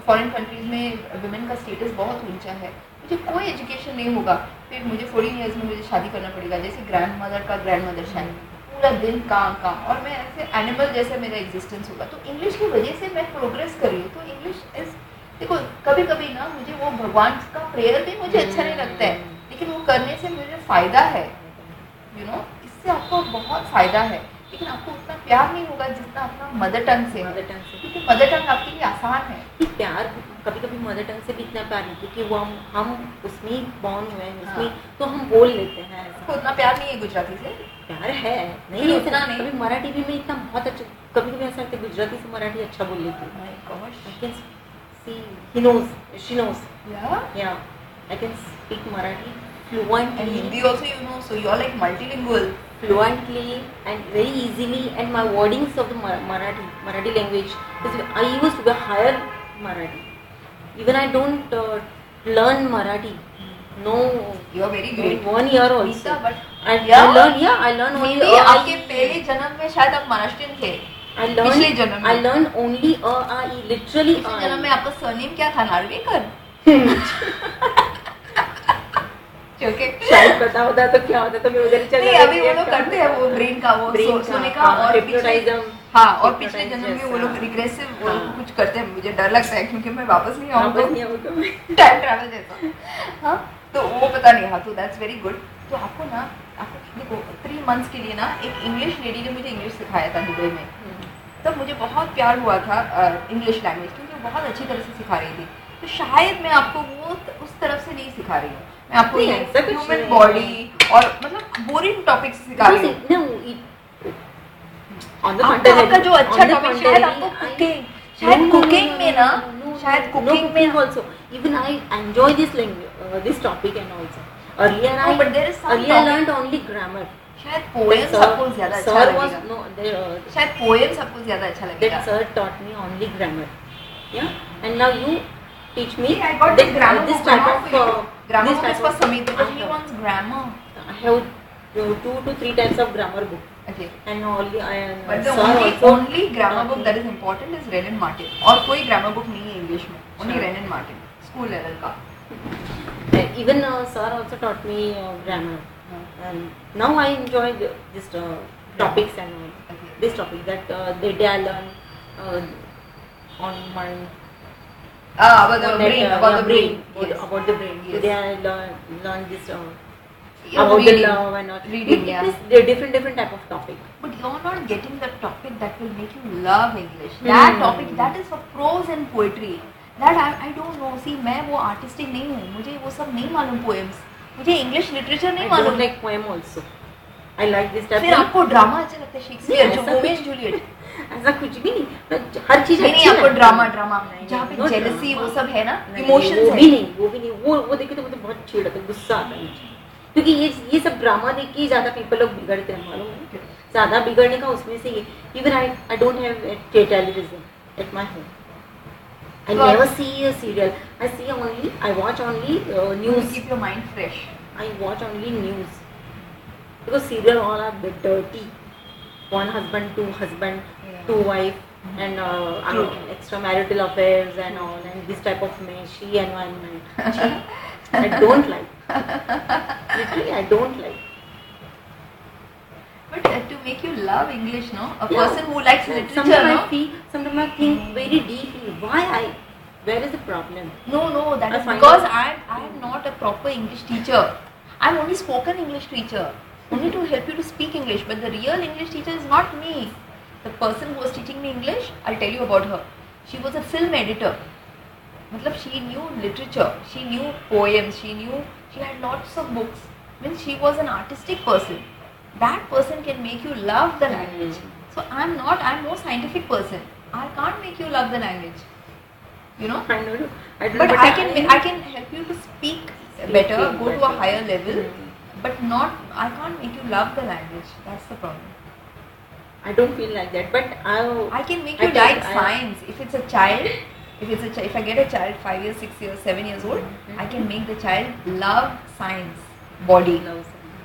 फॉरेन कंट्रीज में वुमेन का स्टेटस बहुत ऊंचा है। मुझे कोई एजुकेशन नहीं होगा, फिर मुझे 14 इयर्स में मुझे शादी करना पड़ेगा। जैसे ग्रैंड मदर शायद पूरा दिन काम और मैं ऐसे एनिमल जैसे मेरा एग्जिस्टेंस होगा। तो इंग्लिश की वजह से मैं प्रोग्रेस कर रही हूँ। तो इंग्लिश इज देखो, कभी कभी ना मुझे वो भगवान का प्रेयर भी मुझे अच्छा नहीं लगता है, लेकिन वो करने से मुझे फ़ायदा है। इससे आपको बहुत फ़ायदा है, लेकिन आपको उतना प्यार नहीं होगा जितना अपना मदर टंग से, क्योंकि मदर टंग आपके लिए आसान है। प्यार कभी कभी मदर टंग से भी इतना प्यार नहीं, क्योंकि वो हम उसमें बॉर्न हुए हैं उसमें, तो हम बोल लेते हैं। आपको उतना प्यार नहीं है गुजराती से? प्यार है, नहीं इतना नहीं। कभी मराठी भी मैं इतना बहुत अच्छा, कभी कभी ऐसा लगता है गुजराती से मराठी अच्छा बोल लेती हूँ। He knows, she knows. Yeah. I can speak Marathi fluently. And Hindi also you know, so you are like multilingual. Fluently and very easily, and my wordings of the Marathi language is, I used to higher Marathi. Even I don't learn Marathi. No. You are very great. 1 year also. Nita, but I learn only. आपके पहले जन्म में शायद आप महाराष्ट्रियन थे, पिछले जन्म में। I learned only A, literally पिछले जन्म में आपका सरनेम क्या था, नार्वेकर? ओके, शायद पता होता तो क्या होता तो मैं उधर ही चल नहीं अभी वो लोग करते हैं वो ब्रेन का वो सोने का और hypnotism, हाँ, और पिछले जन्म में वो लोग रिग्रेसिव वो लोग कुछ करते हैं, मुझे डर लगता है क्योंकि मैं वापस नहीं आऊंगा टाइम ट्रैवल जैसा। हाँ, तो वो पता नहीं। हाँ, तो दैट्स वेरी गुड। तो आपको ना, आपको देखो 3 months के लिए ना एक इंग्लिश लेडी ने मुझे इंग्लिश सिखाया था दुबई में, तब मुझे बहुत प्यार हुआ था इंग्लिश लैंग्वेज, क्योंकि वो बहुत अच्छी तरह से सिखा रही थी। तो शायद मैं आपको वो उस तरफ से नहीं सिखा रही हूँ, मैं आपको ह्यूमन बॉडी और मतलब बोरिंग टॉपिक्स सिखा रही हूँ। आपका जो अच्छा टॉपिक शायद आपको कुकिंग, शायद कुकिंग में ना, शायद कुकिंग में also even I enjoy this language, this topic and also earlier No, but there is some earlier I topic- learned only grammar. शायद पोएम Sir- सबको ज्यादा अच्छा sir was लगेगा, no there, शायद पोएम सबको ज्यादा अच्छा लगेगा। that sir taught me only grammar, yeah, and now you teach me See, I got the grammar this book type now of for you. Grammar this book is type for of- Samit because I he have- wants grammar. I have 2 to 3 types of grammar book Okay. and only I But the sir only also only grammar taught book me. that is important is Renan Martin. और कोई grammar book नहीं है English में, only Sure. Renan Martin, school level का। Even sir also taught me grammar, and now I enjoy this topics and all. Okay. This topic that the day I learn on my About the on brain, that, about yeah, the brain. about the brain. Yes. Today I learn this You're about reading. the love and all. Reading, It yeah. is the different type of topic. But you're not getting the topic that will make you love English. That topic, that is for prose and poetry. That I don't know. See, मैं वो artistic नहीं हूँ, मुझे वो सब नहीं मालूम poems. मुझे English literature नहीं I don't मालूम। like poem also. I like this type फिर of. आपको ड्रामा अच्छा लगता है, शेक्सपियर, जो ऐसा रोमियो कुछ- जूलियट। ऐसा कुछ भी नहीं, हर चीज नहीं, अच्छी आपको लगती ड्रामा है। ड्रामा नहीं, जहाँ पे no जेलसी drama. वो सब है ना, नहीं, इमोशंस वो है। भी नहीं, वो देखे तो मुझे बहुत चिढ़ आता है, गुस्सा आता है मुझे, क्योंकि ये सब ड्रामा देख के ज्यादा पीपल लोग बिगड़ते हैं, मालूम है, ज्यादा बिगड़ने का उसमें से ये। Even I don't have television at my home, I So, never see a serial. I watch only You news. keep your mind fresh. I watch only news because serial all are bit dirty. One husband, two wife, and True. extramarital affairs and all, and this type of meshy environment. I don't like. Literally, I don't like. But to make you love English, no? A Yeah. person who likes literature, Sometimes I think very deeply. Where is the problem? No, that I is find because out- I am not a proper English teacher. I'm only spoken English teacher, only to help you to speak English. But the real English teacher is not me. The person who was teaching me English, I'll tell you about her. She was a film editor. Matlab, she knew literature, she knew poems, she had lots of books. Means she was an artistic person. That person can make you love the language. So I'm more scientific person. I can't make you love the language. You know? I know. But I can help you to speak better, go to a higher level, but I can't make you love the language. That's the problem. I don't feel like that, but I can make you like science. If it's a child, if I get a child 5 years, 6 years, 7 years old, I can make the child love science, body.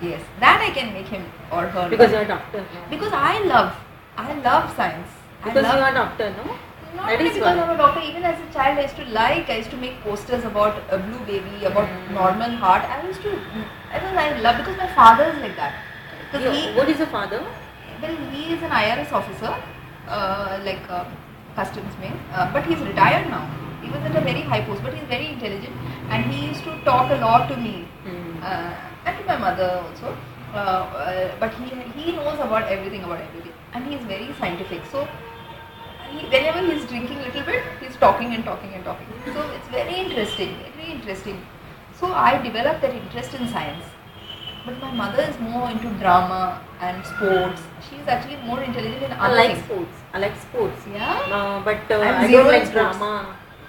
Yes, that I can make him or her. Because love. you're a doctor. Because I love science. Because you are a doctor, no? Not That only is because why. I'm a doctor, even as a child I used to make posters about a blue baby, about normal heart. I love because my father is like that. Because What is your father? he is an IRS officer, like customs man, but he's retired now. He was at a very high post, but he's very intelligent and he used to talk a lot to me and to my mother also. But he knows about everything, and he is very scientific. So whenever he's drinking a little bit, he's talking and talking and talking. So it's very interesting. So I developed that interest in science. But my mother is more into drama and sports. She is actually more intelligent in I other like things. sports. I like sports. Yeah? But I'm I zero don't in like sports. drama.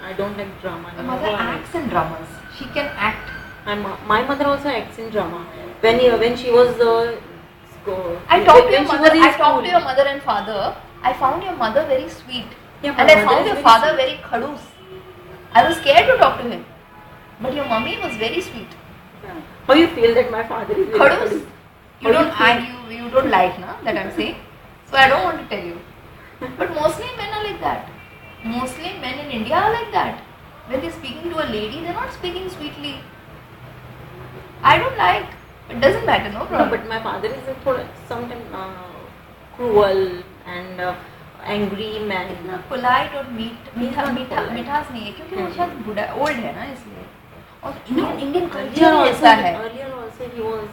I don't like drama. My mother acts in dramas. She can act. My mother also acts in drama. When she was I talked to your when she mother. was in I talked school. to your mother and father. I found your mother very sweet, Yeah, and my I mother found is your very father sweet. very khadus. I was scared to talk to him, but your mummy was very sweet. Yeah. How you feel that my father is very Khadus. How You don't like, na, that I'm saying. So I don't want to tell you. But mostly men are like that. Mostly men in India are like that. When they're speaking to a lady, they're not speaking sweetly. I don't like. It doesn't matter, no No, problem. but my father is a थोड़ा sometimes cruel and angry man. इतना polite और मीठा not मीठा polite. मिठास नहीं है क्योंकि वो शायद बुढ़ा ओल्ड है ना इसलिए. और इंडियन Earlier कल्चर also, ऐसा है. earlier also he was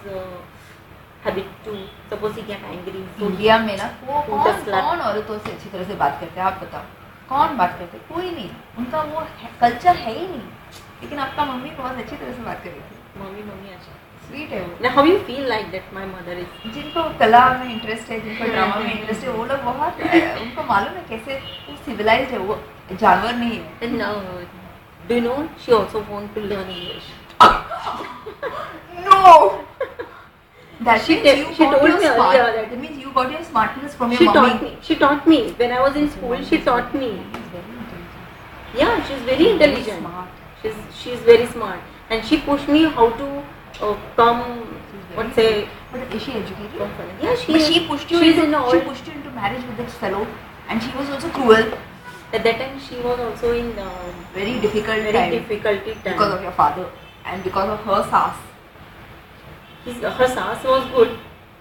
habit to suppose he get angry. So India में ना वो Who does slap? कौन औरतों से अच्छी तरह से बात करते हैं आप बताओ. कौन बात करते हैं? कोई नहीं. उनका वो कल्चर है ही नहीं. लेकिन आपका मम्मी बहुत अच्छी तरह से बात कर रही थी. मम्मी अच्छा. स्वीट है वो. Now how you feel like that my mother is? जिनको कला में इंटरेस्ट है, जिनको ड्रामा में इंटरेस्ट है, वो लोग बहुत उनको मालूम है कैसे वो सिविलाइज्ड है, वो जानवर नहीं है. And do you know she also want to learn English? No. That She means you she got told your me smart. earlier that- That means you got your smartness from your She mommy. taught me. She taught me when I was in school. She taught me. Yeah, she's very intelligent. Smart. She's very smart, and she pushed me how to come. What say? But is she educated? Yeah, But she pushed you She's into in all. she pushed you into marriage with this fellow, and she was also cruel. At that time, she was also in Very difficult very time difficulty time. because of your father and because of her sass. Her sass was good.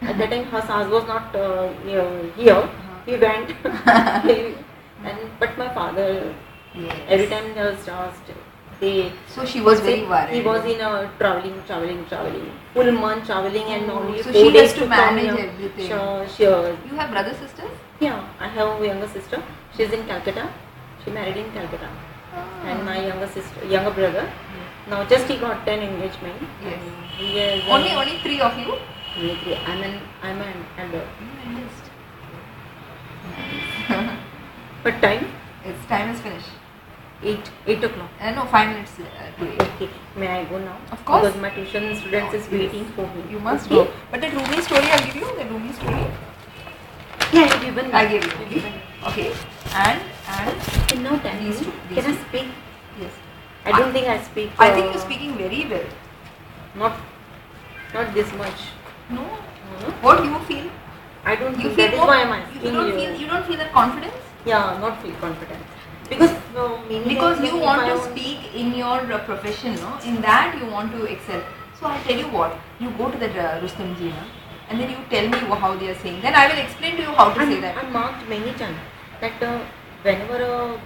At that time, her sass was not here. He went, but my father Yes. every time there was just they. So she was very worried. He was in a traveling, full month traveling, and Oh, only so 4 she days has to come manage here. everything. Sure. You have brothers, sisters? Yeah, I have a younger sister. She's in Calcutta. She married in Calcutta. And my younger brother. Now just he got an engagement. Yes. He is Only three of you? only 3. I'm an elder. What time? Its time is finished. 8 o'clock. No, 5 minutes to 8. Okay, may I go now? Of course. Because my tuition students is waiting for me. You must Okay? go. But the Rumi story I'll give you. The Rumi story. Yeah, you given me. I gave you. Okay. And And now tell me, These two, these can I two. speak? yes. I don't think I speak. I think you're speaking very well. Not this much. No. No? What do you feel? I don't You think feel that is more, why I'm asking you don't feel that confidence? Yeah, not feel confident. Because Because you if want I to speak in your profession, no? In that you want to excel. So I'll tell you what. You go to the Rustam ji, no? And then you tell me how they are saying. Then I will explain to you how to say that. I'm marked many times that whenever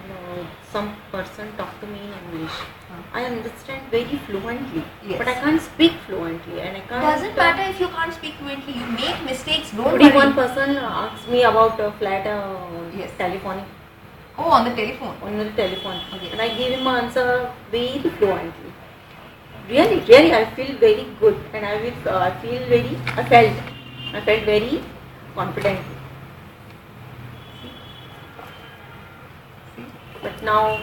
some person talk to me in English, I understand very fluently, Yes. but I can't speak fluently, and I can't. Doesn't matter if you can't speak fluently. You make mistakes. Don't Today worry. one person asked me about flat Yes. telephonic Oh, on the telephone. on the telephone, Okay. and I gave him an answer very fluently. Really, I feel very good, and I felt very confident. But now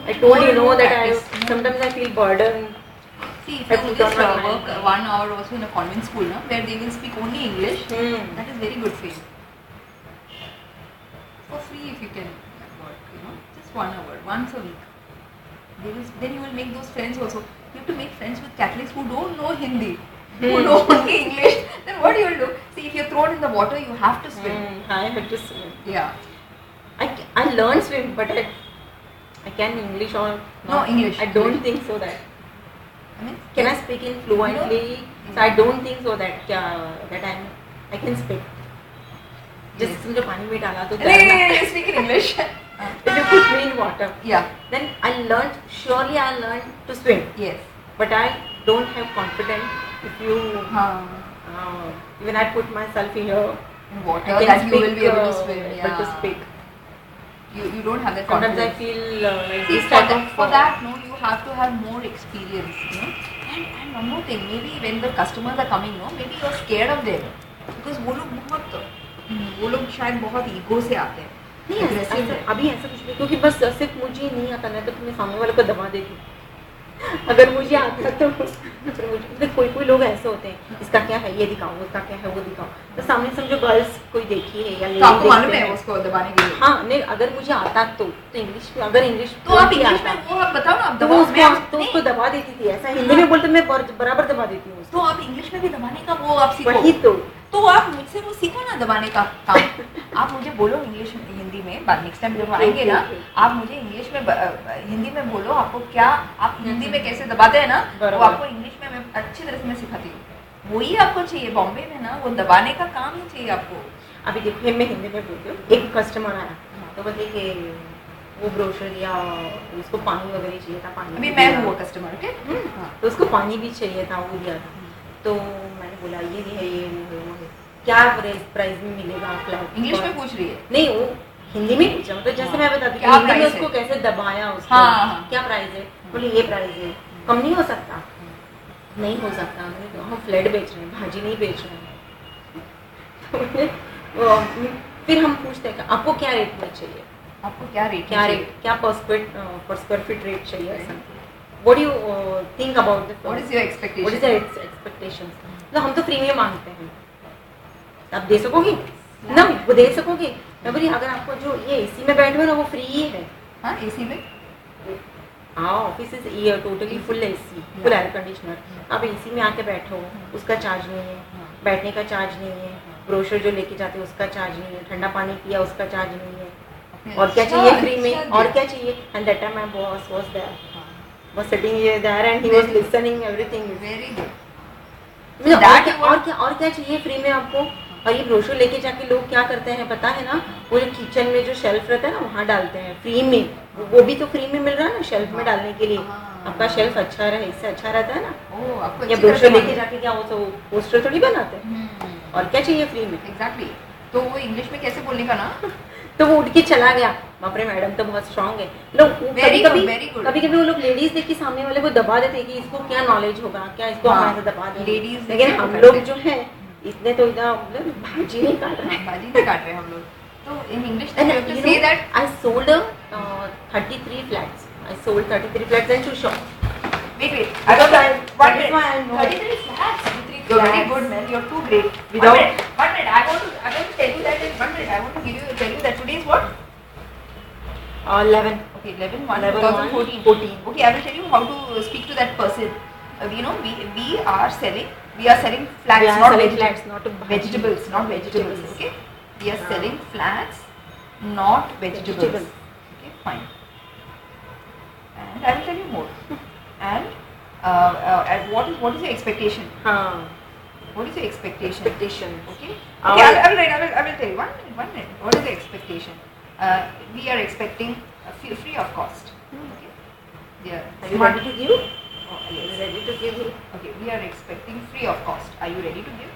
I told you know that sometimes I feel burdened. See, if I you put just on my work mind. 1 hour also in a convent school, no, where they will speak only English, that is very good for you. For free, if you can work, just 1 hour, once a week. Then you will make those friends also. You have to make friends with Catholics who don't know Hindi, who know only English. Then what you will do? See, if you're thrown in the water, you have to swim. I have to swim. Yeah. I learned swim, but I can English or No, English. I don't think so that. I mean, Can I speak in fluently? So I don't think so that I can speak. Just Yes. समझो पानी में डाला तो no, तैरना. speak in English. If you put me in water, Yeah. then surely I learned to swim. Yes. But I don't have confidence if you even I put myself in here. In water, I can that you speak, will be able to swim. able Yeah. to speak. You don't have that Sometimes I confidence. feel like See, this type of for that, no, you have to have more experience, And one more thing, maybe when the customers are coming, no, maybe you're scared of them because वो लोग शायद बहुत ego से आते हैं. नहीं Aggressive है. अभी ऐसा कुछ नहीं क्योंकि बस सिर्फ मुझे ही नहीं आता ना तो तुम्हें सामने वाले को दबा देती. अगर मुझे आता तो कोई लोग ऐसे होते हैं इसका क्या है ये दिखाओ उसका क्या है वो दिखाओ तो सामने समझो गर्ल्स कोई देखी है या तो आपको मालूम देखते है हैं. उसको दबाने के लिए. हाँ नहीं अगर मुझे आता तो इंग्लिश में अगर इंग्लिश तो आप इंग्लिश में वो आप बताओ ना, आप तो दबाओ. उसको दबा देती थी. ऐसा हिंदी में बोलते मैं बराबर दबा देती हूँ तो आप इंग्लिश में भी दबाने का वो आप सीखो. वही तो तो आप मुझसे वो सीखो ना दबाने का काम. आप मुझे बोलो इंग्लिश में, हिंदी में, बाद नेक्स्ट टाइम जब आएंगे ना, आप मुझे इंग्लिश में हिंदी में बोलो, आपको क्या आप हिंदी में कैसे दबाते हैं ना, वो आपको इंग्लिश में मैं अच्छी तरह से मैं सिखाती हूँ। वही आपको चाहिए बॉम्बे में ना, वो दबाने का काम ही चाहिए आपको। अभी देखिए मैं हिंदी में बोलती हूँ, एक कस्टमर आया तो बोलते कि वो ब्रोशर या उसको पानी वगैरह चाहिए था, पानी अभी मैं हूँ वो कस्टमर के, तो उसको पानी भी चाहिए था, वो दिया था। तो मैंने बोला ये नहीं है, ये नहीं है, वो है। क्या प्राइस में मिलेगा फ्लैट? इंग्लिश में पूछ रही है? नहीं, वो हिंदी में पूछा। तो जैसे मैं बताती क्या हूँ हिंदी में प्राइस उसको है? कैसे दबाया उसको, क्या प्राइस है? बोले ये प्राइस है, कम नहीं हो सकता? नहीं हो सकता। मैंने कहा हम फ्लैट बेच रहे हैं, भाजी नहीं बेच रहे हैं। तो फिर हम पूछते हैं कि आपको क्या रेट में चाहिए, आपको क्या रेट, क्या पर स्क्वायर फीट रेट चाहिए ऐसा। What do you think about the What is your expectation? What is your expectations? मतलब हम तो फ्री में मांगते हैं, आप दे सकोगे ना, वो दे सकोगे। मैं बोली अगर आपको जो ये एसी में बैठे हो ना वो फ्री ही है। हाँ, एसी में, हाँ, ऑफिस इज ये totally full AC, full air conditioner. आप एसी में आके बैठो, उसका चार्ज नहीं है, बैठने का चार्ज नहीं है, ब्रोशर जो लेके जाते हैं उसका चार्ज नहीं है, ठंडा पानी पिया उसका चार्ज नहीं है, और क्या चाहिए फ्री में, और क्या चाहिए। And that time my boss was there, was sitting here there and he was listening everything. Very good. और क्या चाहिए फ्री में आपको। और ये ब्रोशर लेके जाके लोग क्या करते हैं पता है ना, वो जो किचन में जो शेल्फ रहता है ना वहाँ डालते हैं फ्री में, वो भी तो फ्री में मिल रहा है ना शेल्फ में डालने के लिए। आपका शेल्फ अच्छा रहे, इससे अच्छा रहता है ना। या ब्रोशर लेके जाके क्या वो तो पोस्टर थोड़ी बनाते हैं। और क्या चाहिए फ्री में। एग्जैक्टली। तो वो इंग्लिश में कैसे बोलने का ना, तो वो उठ के चला गया। बाप रे, मैडम तो बहुत स्ट्रांग है। लोग कभी वो लोग लेडीज देख के सामने वाले को दबा देते हैं कि इसको क्या नॉलेज होगा, क्या इसको हमारे से दबा दें लेडीज। लेकिन हम लोग जो है इतने तो इतना भाजी नहीं काट रहे हम लोग। तो in English you say that I sold 33 flats. I sold 33 flats and 2 shops. Wait. I got one minute. 33 flats. You're very good, man. You're too great. Without 1 minute. I want to tell you that in 1 minute. I want to tell you that today is what? 11. Okay, 11/1/2014. Okay, I will tell you how to speak to that person. We are selling flats, not vegetables. Okay, we are selling flats, not vegetables. Okay, fine. And I will tell you more. And what is your expectation? What is your expectation? Okay. I will tell you 1 minute. What is the expectation? We are expecting free of cost. Okay. Yeah. Are you ready to give? Yes. Ready to give? Okay. We are expecting free of cost. Are you ready to give?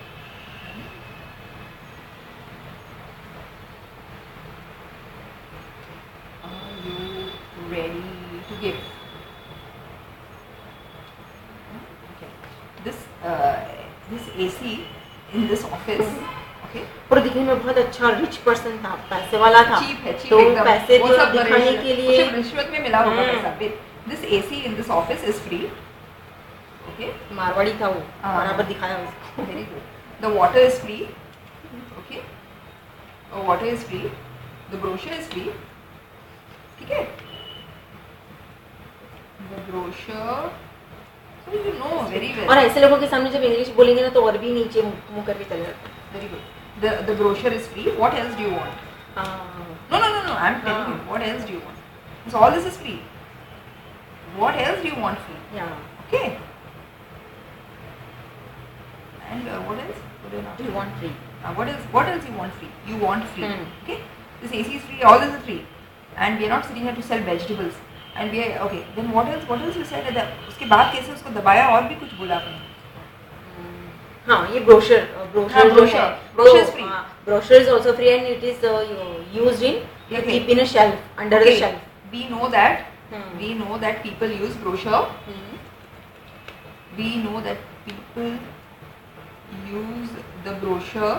Are you ready to give? Okay. This AC in this office. Okay. और दिखने में बहुत अच्छा rich person था, पैसे वाला था। Cheap तो एकदम। पैसे वो सब दिखाने के लिए रिश्वत में मिला होगा पैसा। This AC in this office is free. Okay. Marwari था वो, बराबर दिखाया उसको। Very good. The water is free. Okay. The water is free. The brochure is free. ठीक है? The brochure. So you know very well. और ऐसे लोगों के सामने जब इंग्लिश बोलेंगे ना तो और भी नीचे मुंह करके चले जाते हैं। Very good. The brochure is free. What else do you want? No. I'm telling you. What else do you want? So all this is free. What else do you want free? Yeah. Okay. And what else? What do You want free. What else you want free? You want free. Okay. This AC is free. All this is free. And we are not sitting here to sell vegetables. And we are okay. Then what else? What else you said? उसके बाद कैसे उसको दबाया और भी कुछ बोला आपने? हाँ, ये brochure is free. Brochure is also free and it is used in keep in a shelf under the shelf. We know that. We know that people use brochure. We know that people use the brochure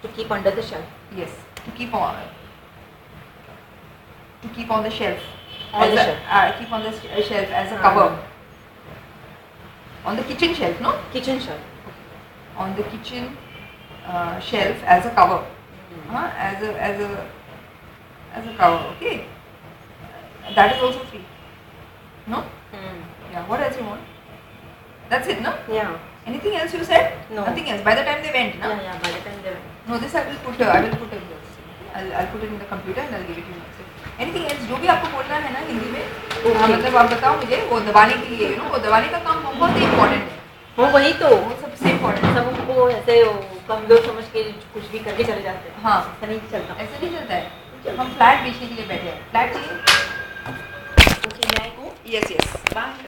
to keep under the shelf. Yes, to keep on the shelf. Keep on the shelf as a cover. On the kitchen shelf, no? Kitchen shelf. On the kitchen shelf as a cover. As a cover. Okay. That is also free. No? Yeah. What else you want? That's it, no? Yeah. Anything else you said? No. Nothing else. By the time they went, no? Yeah. By the time they went. No, this I will put. I will put in this. I'll put it in the computer and I'll give it to you. Anything else? जो भी आपको बोलना है ना हिंदी में, मतलब आप बताओ मुझे, वो दबाने के लिए, वो दबाने का काम बहुत ही इम्पोर्टेंट है। हाँ वही तो, वो सबसे इम्पोर्टेंट। सब उनको ऐसे कमजोर समझ के कुछ भी करके चले जाते हैं। हाँ, ऐसा नहीं चलता, ऐसे नहीं चलता है। हम फ्लैट बेचने के लिए बैठे हैं, फ्लैट चाहिए? ओके, मैं को यस, बाय।